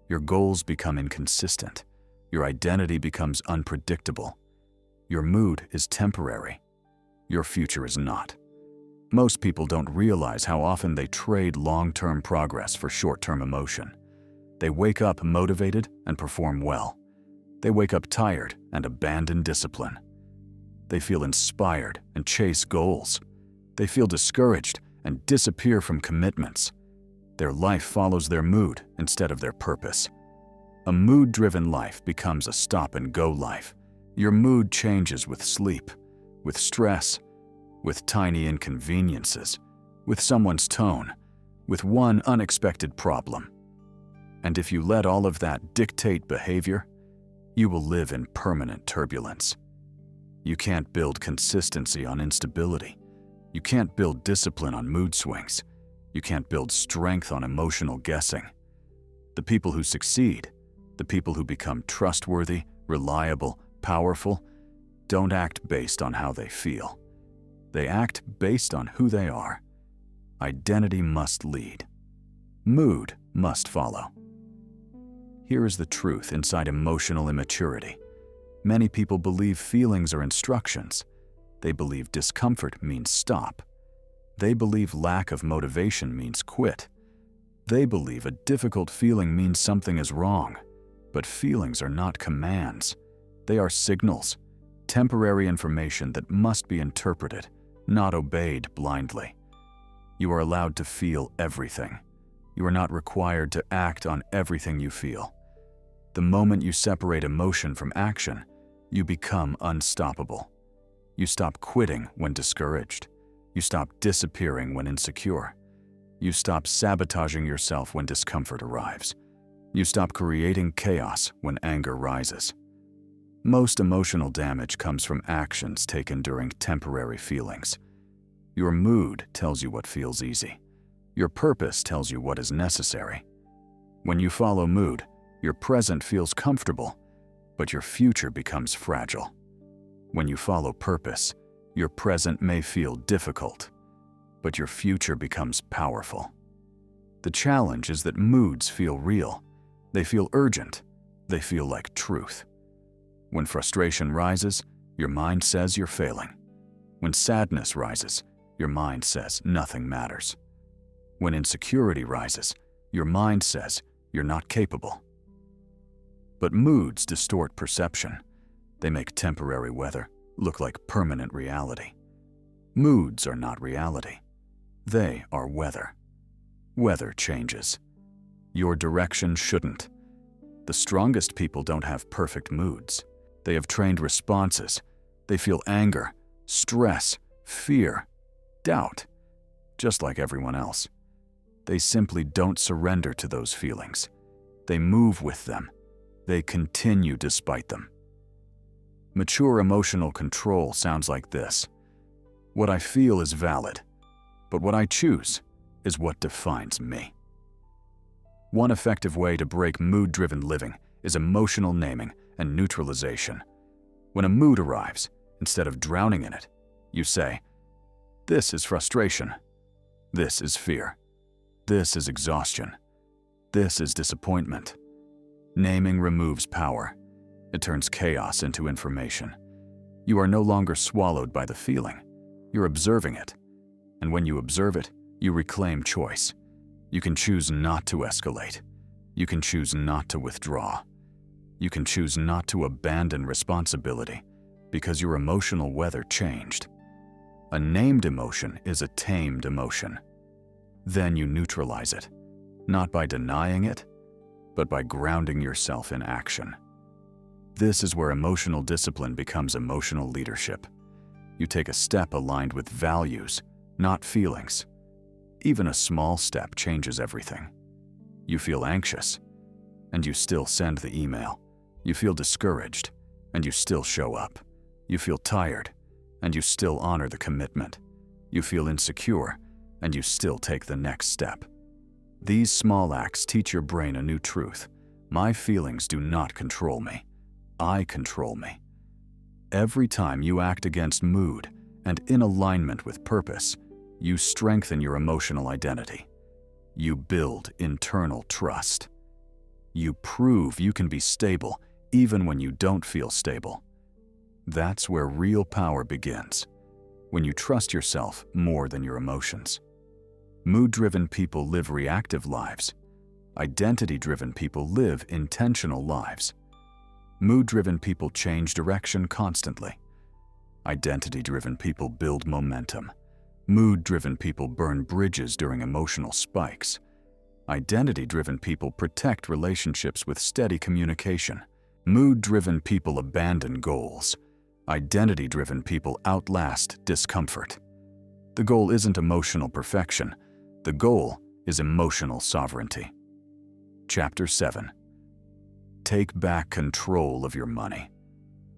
Your goals become inconsistent. Your identity becomes unpredictable. Your mood is temporary. Your future is not. Most people don't realize how often they trade long-term progress for short-term emotion. They wake up motivated and perform well. They wake up tired and abandon discipline. They feel inspired and chase goals. They feel discouraged and disappear from commitments. Their life follows their mood instead of their purpose. A mood-driven life becomes a stop-and-go life. Your mood changes with sleep, with stress, with tiny inconveniences, with someone's tone, with one unexpected problem. And if you let all of that dictate behavior, you will live in permanent turbulence. You can't build consistency on instability. You can't build discipline on mood swings. You can't build strength on emotional guessing. The people who succeed, the people who become trustworthy, reliable, powerful, don't act based on how they feel. They act based on who they are. Identity must lead. Mood must follow. Here is the truth inside emotional immaturity. Many people believe feelings are instructions. They believe discomfort means stop. They believe lack of motivation means quit. They believe a difficult feeling means something is wrong. But feelings are not commands. They are signals, temporary information that must be interpreted, not obeyed blindly. You are allowed to feel everything. You are not required to act on everything you feel. The moment you separate emotion from action, you become unstoppable. You stop quitting when discouraged. You stop disappearing when insecure. You stop sabotaging yourself when discomfort arrives. You stop creating chaos when anger rises. Most emotional damage comes from actions taken during temporary feelings. Your mood tells you what feels easy. Your purpose tells you what is necessary. When you follow mood, your present feels comfortable, but your future becomes fragile. When you follow purpose, your present may feel difficult, but your future becomes powerful. The challenge is that moods feel real. They feel urgent. They feel like truth. When frustration rises, your mind says you're failing. When sadness rises, your mind says nothing matters. When insecurity rises, your mind says you're not capable. But moods distort perception. They make temporary weather look like permanent reality. Moods are not reality. They are weather. Weather changes. Your direction shouldn't. The strongest people don't have perfect moods. They have trained responses. They feel anger, stress, fear, doubt, just like everyone else. They simply don't surrender to those feelings. They move with them. They continue despite them. Mature emotional control sounds like this. What I feel is valid, but what I choose is what defines me. One effective way to break mood-driven living is emotional naming and neutralization. When a mood arrives, instead of drowning in it, you say, "This is frustration. This is fear. This is exhaustion. This is disappointment." Naming removes power. It turns chaos into information. You are no longer swallowed by the feeling. You're observing it. And when you observe it, you reclaim choice. You can choose not to escalate. You can choose not to withdraw. You can choose not to abandon responsibility because your emotional weather changed. A named emotion is a tamed emotion. Then you neutralize it, not by denying it, but by grounding yourself in action. This is where emotional discipline becomes emotional leadership. You take a step aligned with values, not feelings. Even a small step changes everything. You feel anxious, and you still send the email. You feel discouraged, and you still show up. You feel tired, and you still honor the commitment. You feel insecure, and you still take the next step. These small acts teach your brain a new truth. My feelings do not control me. I control me. Every time you act against mood and in alignment with purpose, you strengthen your emotional identity. You build internal trust. You prove you can be stable even when you don't feel stable. That's where real power begins, when you trust yourself more than your emotions. Mood-driven people live reactive lives. Identity-driven people live intentional lives. Mood-driven people change direction constantly. Identity-driven people build momentum. Mood-driven people burn bridges during emotional spikes. Identity-driven people protect relationships with steady communication. Mood-driven people abandon goals. Identity-driven people outlast discomfort. The goal isn't emotional perfection. The goal is emotional sovereignty. Chapter 7. Take back control of your money.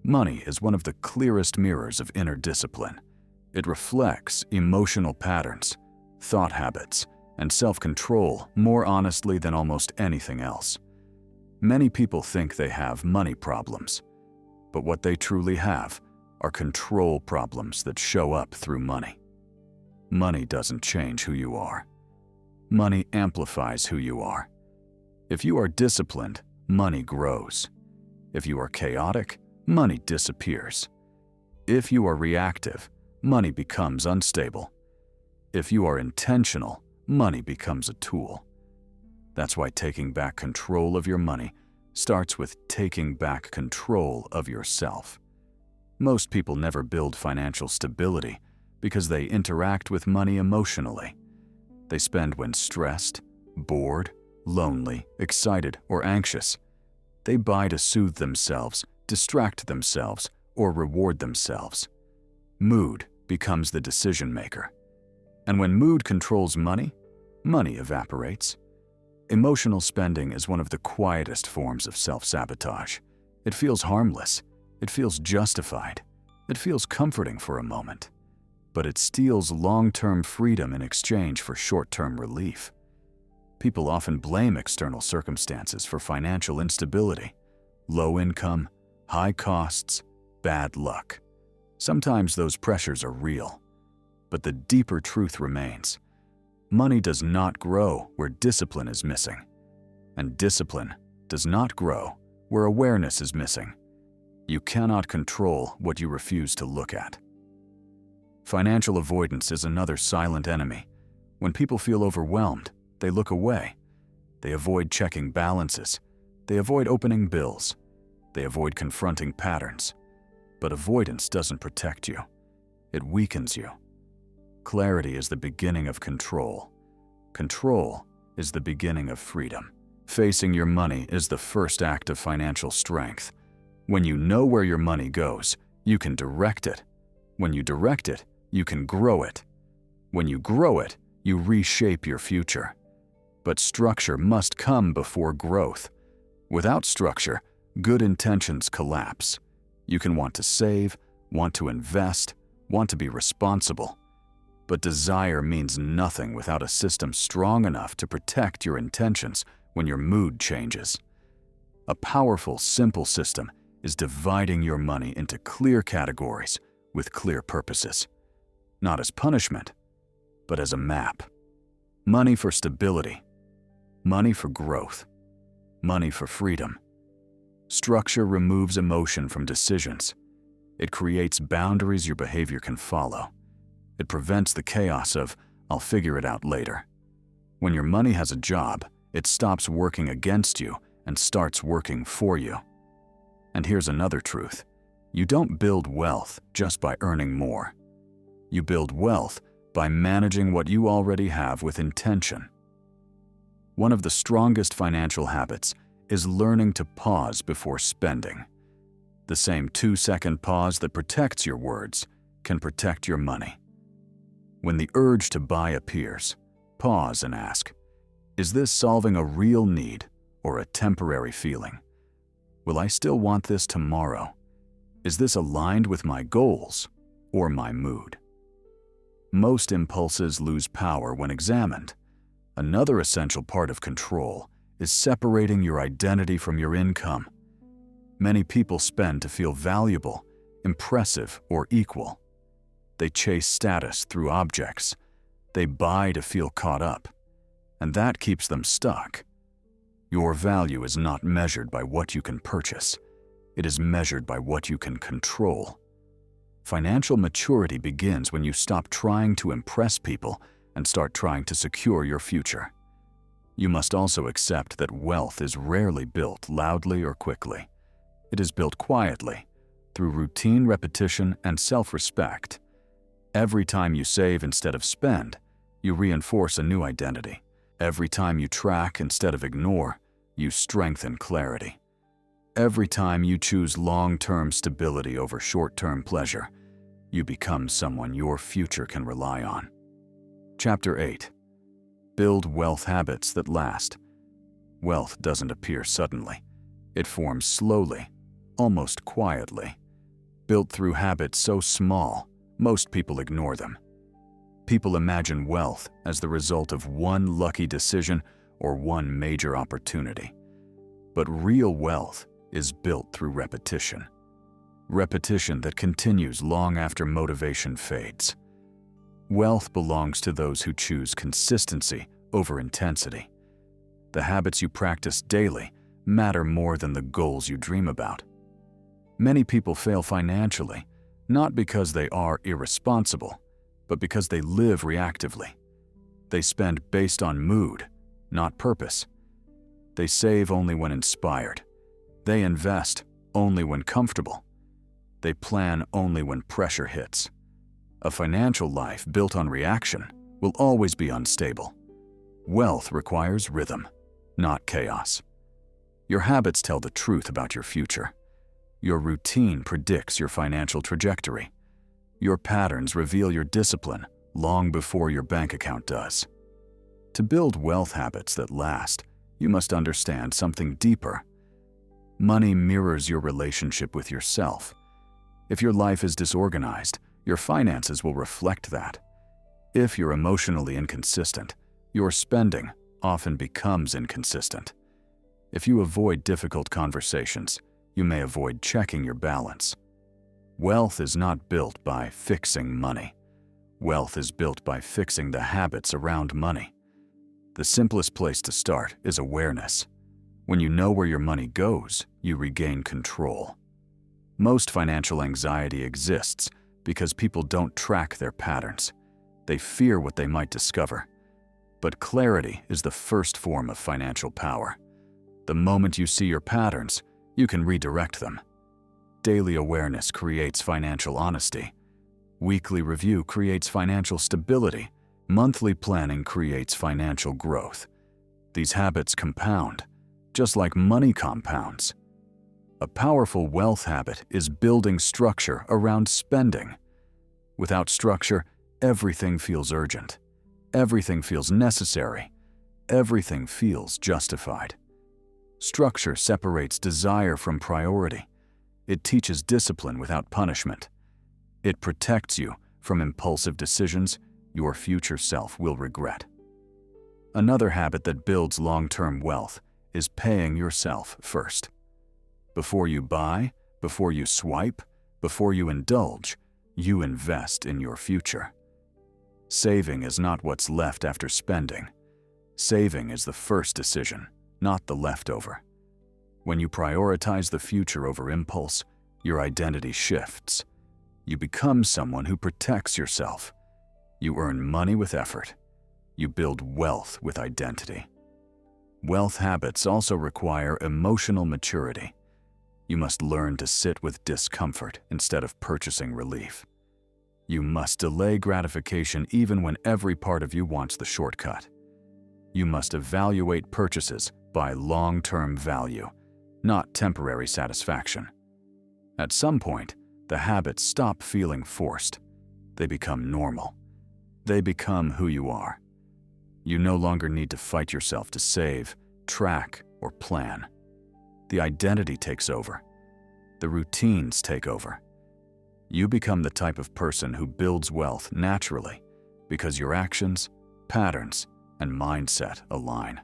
Money is one of the clearest mirrors of inner discipline. It reflects emotional patterns, thought habits, and self-control more honestly than almost anything else. Many people think they have money problems, but what they truly have are control problems that show up through money. Money doesn't change who you are. Money amplifies who you are. If you are disciplined, money grows. If you are chaotic, money disappears. If you are reactive, money becomes unstable. If you are intentional, money becomes a tool. That's why taking back control of your money starts with taking back control of yourself. Most people never build financial stability because they interact with money emotionally. They spend when stressed, bored, lonely, excited, or anxious. They buy to soothe themselves, distract themselves, or reward themselves. Mood becomes the decision maker. And when mood controls money, money evaporates. Emotional spending is one of the quietest forms of self-sabotage. It feels harmless. It feels justified. It feels comforting for a moment. But it steals long-term freedom in exchange for short-term relief. People often blame external circumstances for financial instability. Low income, high costs, bad luck. Sometimes those pressures are real. But the deeper truth remains. Money does not grow where discipline is missing. And discipline does not grow where awareness is missing. You cannot control what you refuse to look at. Financial avoidance is another silent enemy. When people feel overwhelmed, they look away. They avoid checking balances. They avoid opening bills. They avoid confronting patterns. But avoidance doesn't protect you. It weakens you. Clarity is the beginning of control. Control is the beginning of freedom. Facing your money is the first act of financial strength. When you know where your money goes, you can direct it. When you direct it, you can grow it. When you grow it, you reshape your future. But structure must come before growth. Without structure, good intentions collapse. You can want to save, want to invest, want to be responsible. But desire means nothing without a system strong enough to protect your intentions when your mood changes. A powerful, simple system is dividing your money into clear categories with clear purposes. Not as punishment, but as a map. Money for stability. Money for growth. Money for freedom. Structure removes emotion from decisions. It creates boundaries your behavior can follow. It prevents the chaos of, "I'll figure it out later." When your money has a job, it stops working against you and starts working for you. And here's another truth. You don't build wealth just by earning more. You build wealth by managing what you already have with intention. One of the strongest financial habits is learning to pause before spending. The same 2-second pause that protects your words can protect your money. When the urge to buy appears, pause and ask, is this solving a real need or a temporary feeling? Will I still want this tomorrow? Is this aligned with my goals or my mood? Most impulses lose power when examined. Another essential part of control is separating your identity from your income. Many people spend to feel valuable, impressive, or equal. They chase status through objects. They buy to feel caught up. And that keeps them stuck. Your value is not measured by what you can purchase. It is measured by what you can control. Financial maturity begins when you stop trying to impress people and start trying to secure your future. You must also accept that wealth is rarely built loudly or quickly. It is built quietly, through routine repetition and self-respect. Every time you save instead of spend, you reinforce a new identity. Every time you track instead of ignore, you strengthen clarity. Every time you choose long-term stability over short-term pleasure, you become someone your future can rely on. Chapter 8. Build wealth habits that last. Wealth doesn't appear suddenly. It forms slowly, almost quietly. Built through habits so small, most people ignore them. People imagine wealth as the result of one lucky decision or one major opportunity. But real wealth is built through repetition. Repetition that continues long after motivation fades. Wealth belongs to those who choose consistency over intensity. The habits you practice daily matter more than the goals you dream about. Many people fail financially, not because they are irresponsible, but because they live reactively. They spend based on mood, not purpose. They save only when inspired. They invest only when comfortable. They plan only when pressure hits. A financial life built on reaction will always be unstable. Wealth requires rhythm, not chaos. Your habits tell the truth about your future. Your routine predicts your financial trajectory. Your patterns reveal your discipline long before your bank account does. To build wealth habits that last, you must understand something deeper. Money mirrors your relationship with yourself. If your life is disorganized, your finances will reflect that. If you're emotionally inconsistent, your spending often becomes inconsistent. If you avoid difficult conversations, you may avoid checking your balance. Wealth is not built by fixing money. Wealth is built by fixing the habits around money. The simplest place to start is awareness. When you know where your money goes, you regain control. Most financial anxiety exists because people don't track their patterns. They fear what they might discover. But clarity is the first form of financial power. The moment you see your patterns, you can redirect them. Daily awareness creates financial honesty. Weekly review creates financial stability. Monthly planning creates financial growth. These habits compound, just like money compounds. A powerful wealth habit is building structure around spending. Without structure, everything feels urgent. Everything feels necessary. Everything feels justified. Structure separates desire from priority. It teaches discipline without punishment. It protects you from impulsive decisions your future self will regret. Another habit that builds long-term wealth is paying yourself first. Before you buy, before you swipe, before you indulge, you invest in your future. Saving is not what's left after spending. Saving is the first decision, not the leftover. When you prioritize the future over impulse, your identity shifts. You become someone who protects yourself. You earn money with effort. You build wealth with identity. Wealth habits also require emotional maturity. You must learn to sit with discomfort instead of purchasing relief. You must delay gratification even when every part of you wants the shortcut. You must evaluate purchases by long-term value, not temporary satisfaction. At some point, the habits stop feeling forced. They become normal. They become who you are. You no longer need to fight yourself to save, track, or plan. The identity takes over. The routines take over. You become the type of person who builds wealth naturally because your actions, patterns, and mindset align.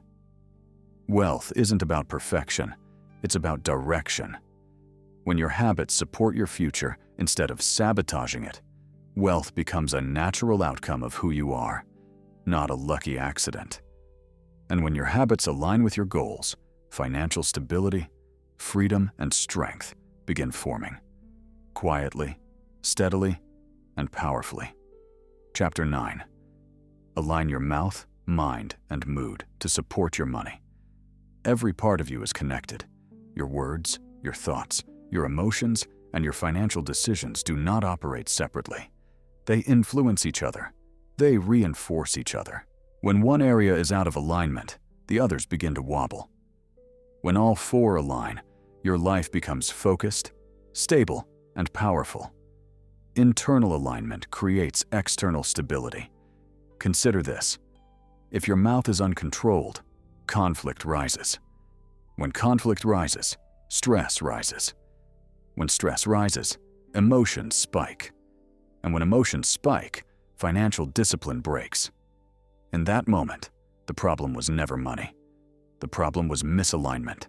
Wealth isn't about perfection, it's about direction. When your habits support your future instead of sabotaging it, wealth becomes a natural outcome of who you are, not a lucky accident. And when your habits align with your goals, financial stability, freedom, and strength begin forming. Quietly, steadily, and powerfully. Chapter 9. Align your mouth, mind, and mood to support your money. Every part of you is connected. Your words, your thoughts, your emotions, and your financial decisions do not operate separately. They influence each other. They reinforce each other. When one area is out of alignment, the others begin to wobble. When all four align, your life becomes focused, stable, and powerful. Internal alignment creates external stability. Consider this. If your mouth is uncontrolled, conflict rises. When conflict rises, stress rises. When stress rises, emotions spike. And when emotions spike, financial discipline breaks. In that moment, the problem was never money. The problem was misalignment.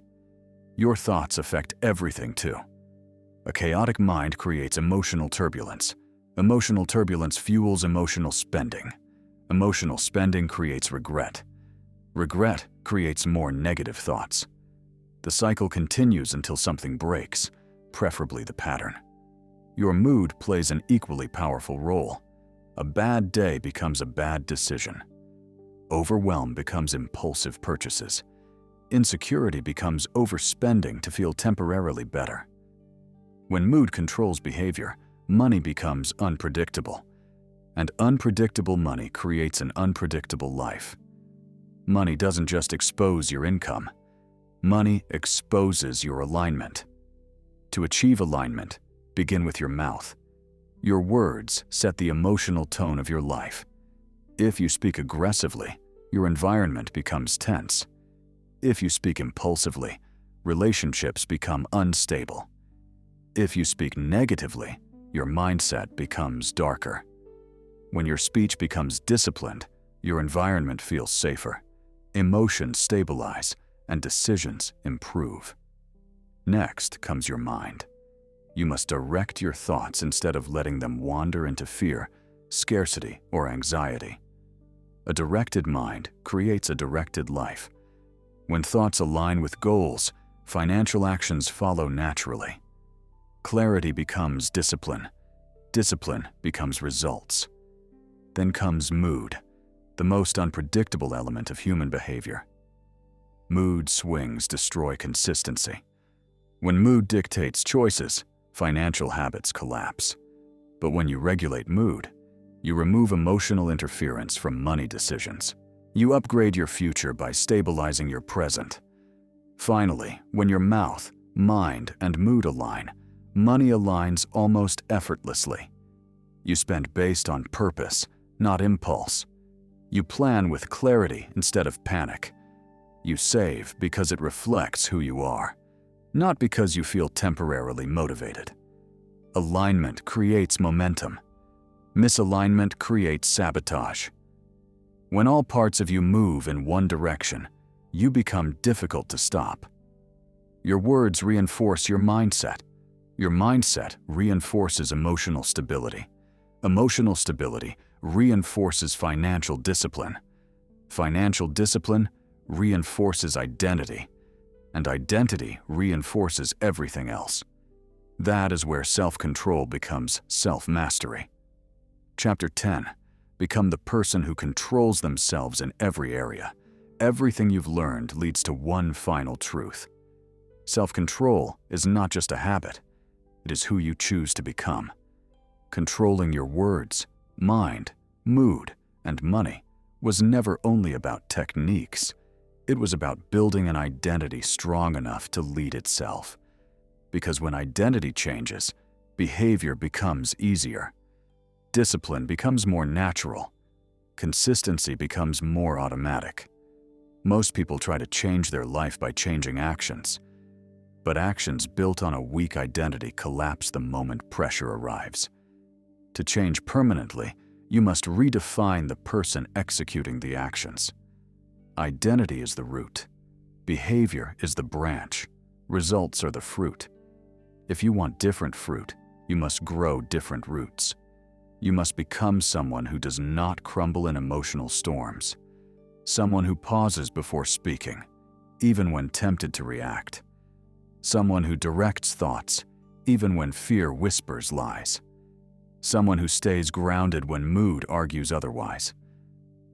Your thoughts affect everything too. A chaotic mind creates emotional turbulence. Emotional turbulence fuels emotional spending. Emotional spending creates regret. Regret creates more negative thoughts. The cycle continues until something breaks, preferably the pattern. Your mood plays an equally powerful role. A bad day becomes a bad decision. Overwhelm becomes impulsive purchases. Insecurity becomes overspending to feel temporarily better. When mood controls behavior, money becomes unpredictable. And unpredictable money creates an unpredictable life. Money doesn't just expose your income. Money exposes your alignment. To achieve alignment, begin with your mouth. Your words set the emotional tone of your life. If you speak aggressively, your environment becomes tense. If you speak impulsively, relationships become unstable. If you speak negatively, your mindset becomes darker. When your speech becomes disciplined, your environment feels safer. Emotions stabilize, and decisions improve. Next comes your mind. You must direct your thoughts instead of letting them wander into fear, scarcity, or anxiety. A directed mind creates a directed life. When thoughts align with goals, financial actions follow naturally. Clarity becomes discipline. Discipline becomes results. Then comes mood, the most unpredictable element of human behavior. Mood swings destroy consistency. When mood dictates choices, financial habits collapse. But when you regulate mood, you remove emotional interference from money decisions. You upgrade your future by stabilizing your present. Finally, when your mouth, mind, and mood align, money aligns almost effortlessly. You spend based on purpose, not impulse. You plan with clarity instead of panic. You save because it reflects who you are, not because you feel temporarily motivated. Alignment creates momentum. Misalignment creates sabotage. When all parts of you move in one direction, you become difficult to stop. Your words reinforce your mindset. Your mindset reinforces emotional stability. Emotional stability reinforces financial discipline. Financial discipline reinforces identity, and identity reinforces everything else. That is where self-control becomes self-mastery. Chapter 10. Become the person who controls themselves in every area. Everything you've learned leads to one final truth. Self-control is not just a habit. It is who you choose to become. Controlling your words, mind, mood, and money was never only about techniques. It was about building an identity strong enough to lead itself. Because when identity changes, behavior becomes easier. Discipline becomes more natural. Consistency becomes more automatic. Most people try to change their life by changing actions. But actions built on a weak identity collapse the moment pressure arrives. To change permanently, you must redefine the person executing the actions. Identity is the root. Behavior is the branch. Results are the fruit. If you want different fruit, you must grow different roots. You must become someone who does not crumble in emotional storms. Someone who pauses before speaking, even when tempted to react. Someone who directs thoughts, even when fear whispers lies. Someone who stays grounded when mood argues otherwise.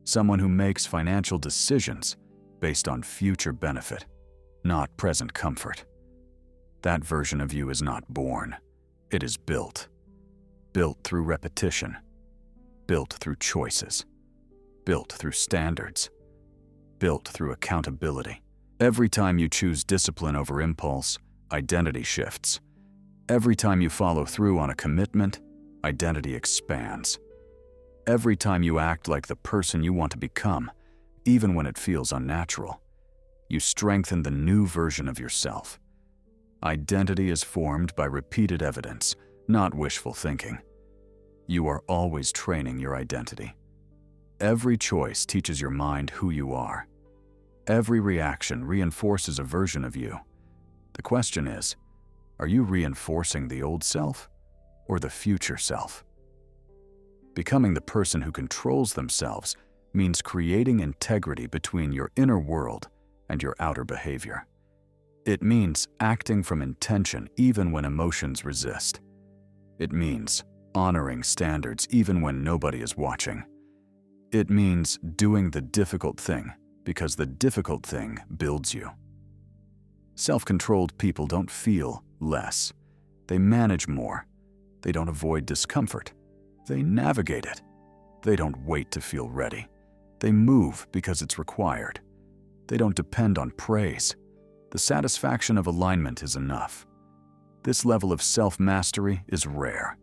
Someone who makes financial decisions based on future benefit, not present comfort. That version of you is not born. It is built. Built through repetition. Built through choices. Built through standards. Built through accountability. Every time you choose discipline over impulse, identity shifts. Every time you follow through on a commitment, identity expands. Every time you act like the person you want to become, even when it feels unnatural, you strengthen the new version of yourself. Identity is formed by repeated evidence, not wishful thinking. You are always training your identity. Every choice teaches your mind who you are. Every reaction reinforces a version of you. The question is, are you reinforcing the old self or the future self? Becoming the person who controls themselves means creating integrity between your inner world and your outer behavior. It means acting from intention even when emotions resist. It means honoring standards even when nobody is watching. It means doing the difficult thing because the difficult thing builds you. Self-controlled people don't feel less. They manage more. They don't avoid discomfort. They navigate it. They don't wait to feel ready. They move because it's required. They don't depend on praise. The satisfaction of alignment is enough. This level of self-mastery is rare.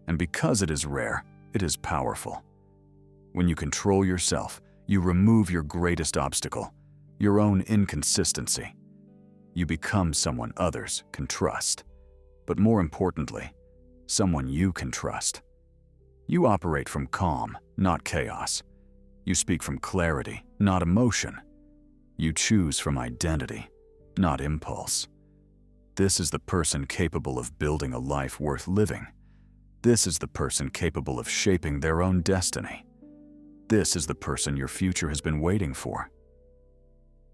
And because it is rare, it is powerful. When you control yourself, you remove your greatest obstacle, your own inconsistency. You become someone others can trust. But more importantly, someone you can trust. You operate from calm, not chaos. You speak from clarity, not emotion. You choose from identity, not impulse. This is the person capable of building a life worth living. This is the person capable of shaping their own destiny. This is the person your future has been waiting for.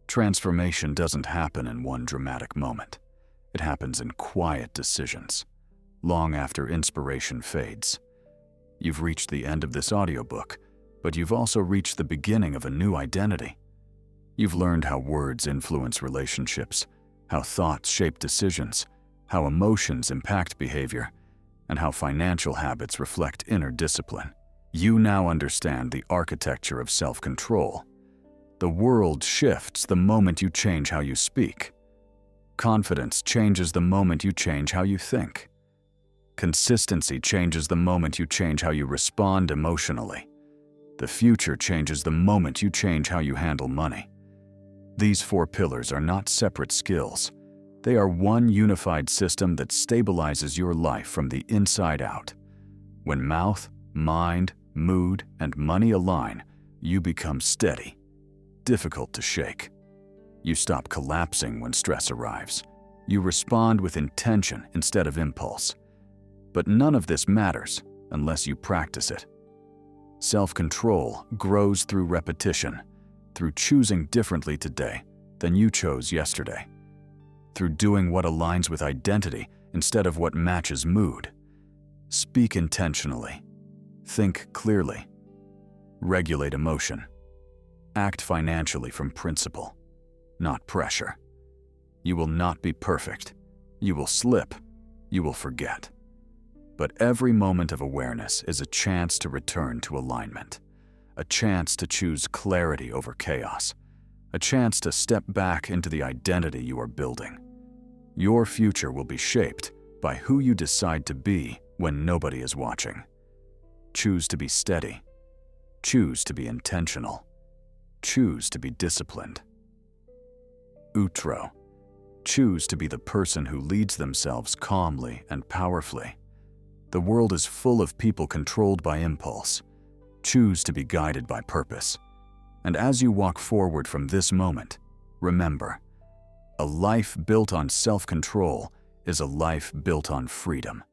Transformation doesn't happen in one dramatic moment. It happens in quiet decisions, long after inspiration fades. You've reached the end of this audiobook, but you've also reached the beginning of a new identity. You've learned how words influence relationships, how thoughts shape decisions, how emotions impact behavior, and how financial habits reflect inner discipline. You now understand the architecture of self-control. The world shifts the moment you change how you speak. Confidence changes the moment you change how you think. Consistency changes the moment you change how you respond emotionally. The future changes the moment you change how you handle money. These 4 pillars are not separate skills. They are one unified system that stabilizes your life from the inside out. When mouth, mind, mood, and money align, you become steady, difficult to shake. You stop collapsing when stress arrives. You respond with intention instead of impulse. But none of this matters unless you practice it. Self-control grows through repetition, through choosing differently today than you chose yesterday, through doing what aligns with identity instead of what matches mood. Speak intentionally. Think clearly. Regulate emotion. Act financially from principle, not pressure. You will not be perfect. You will slip. You will forget. But every moment of awareness is a chance to return to alignment, a chance to choose clarity over chaos, a chance to step back into the identity you are building. Your future will be shaped by who you decide to be when nobody is watching. Choose to be steady. Choose to be intentional. Choose to be disciplined. Outro. Choose to be the person who leads themselves calmly and powerfully. The world is full of people controlled by impulse. Choose to be guided by purpose. And as you walk forward from this moment, remember, a life built on self-control is a life built on freedom.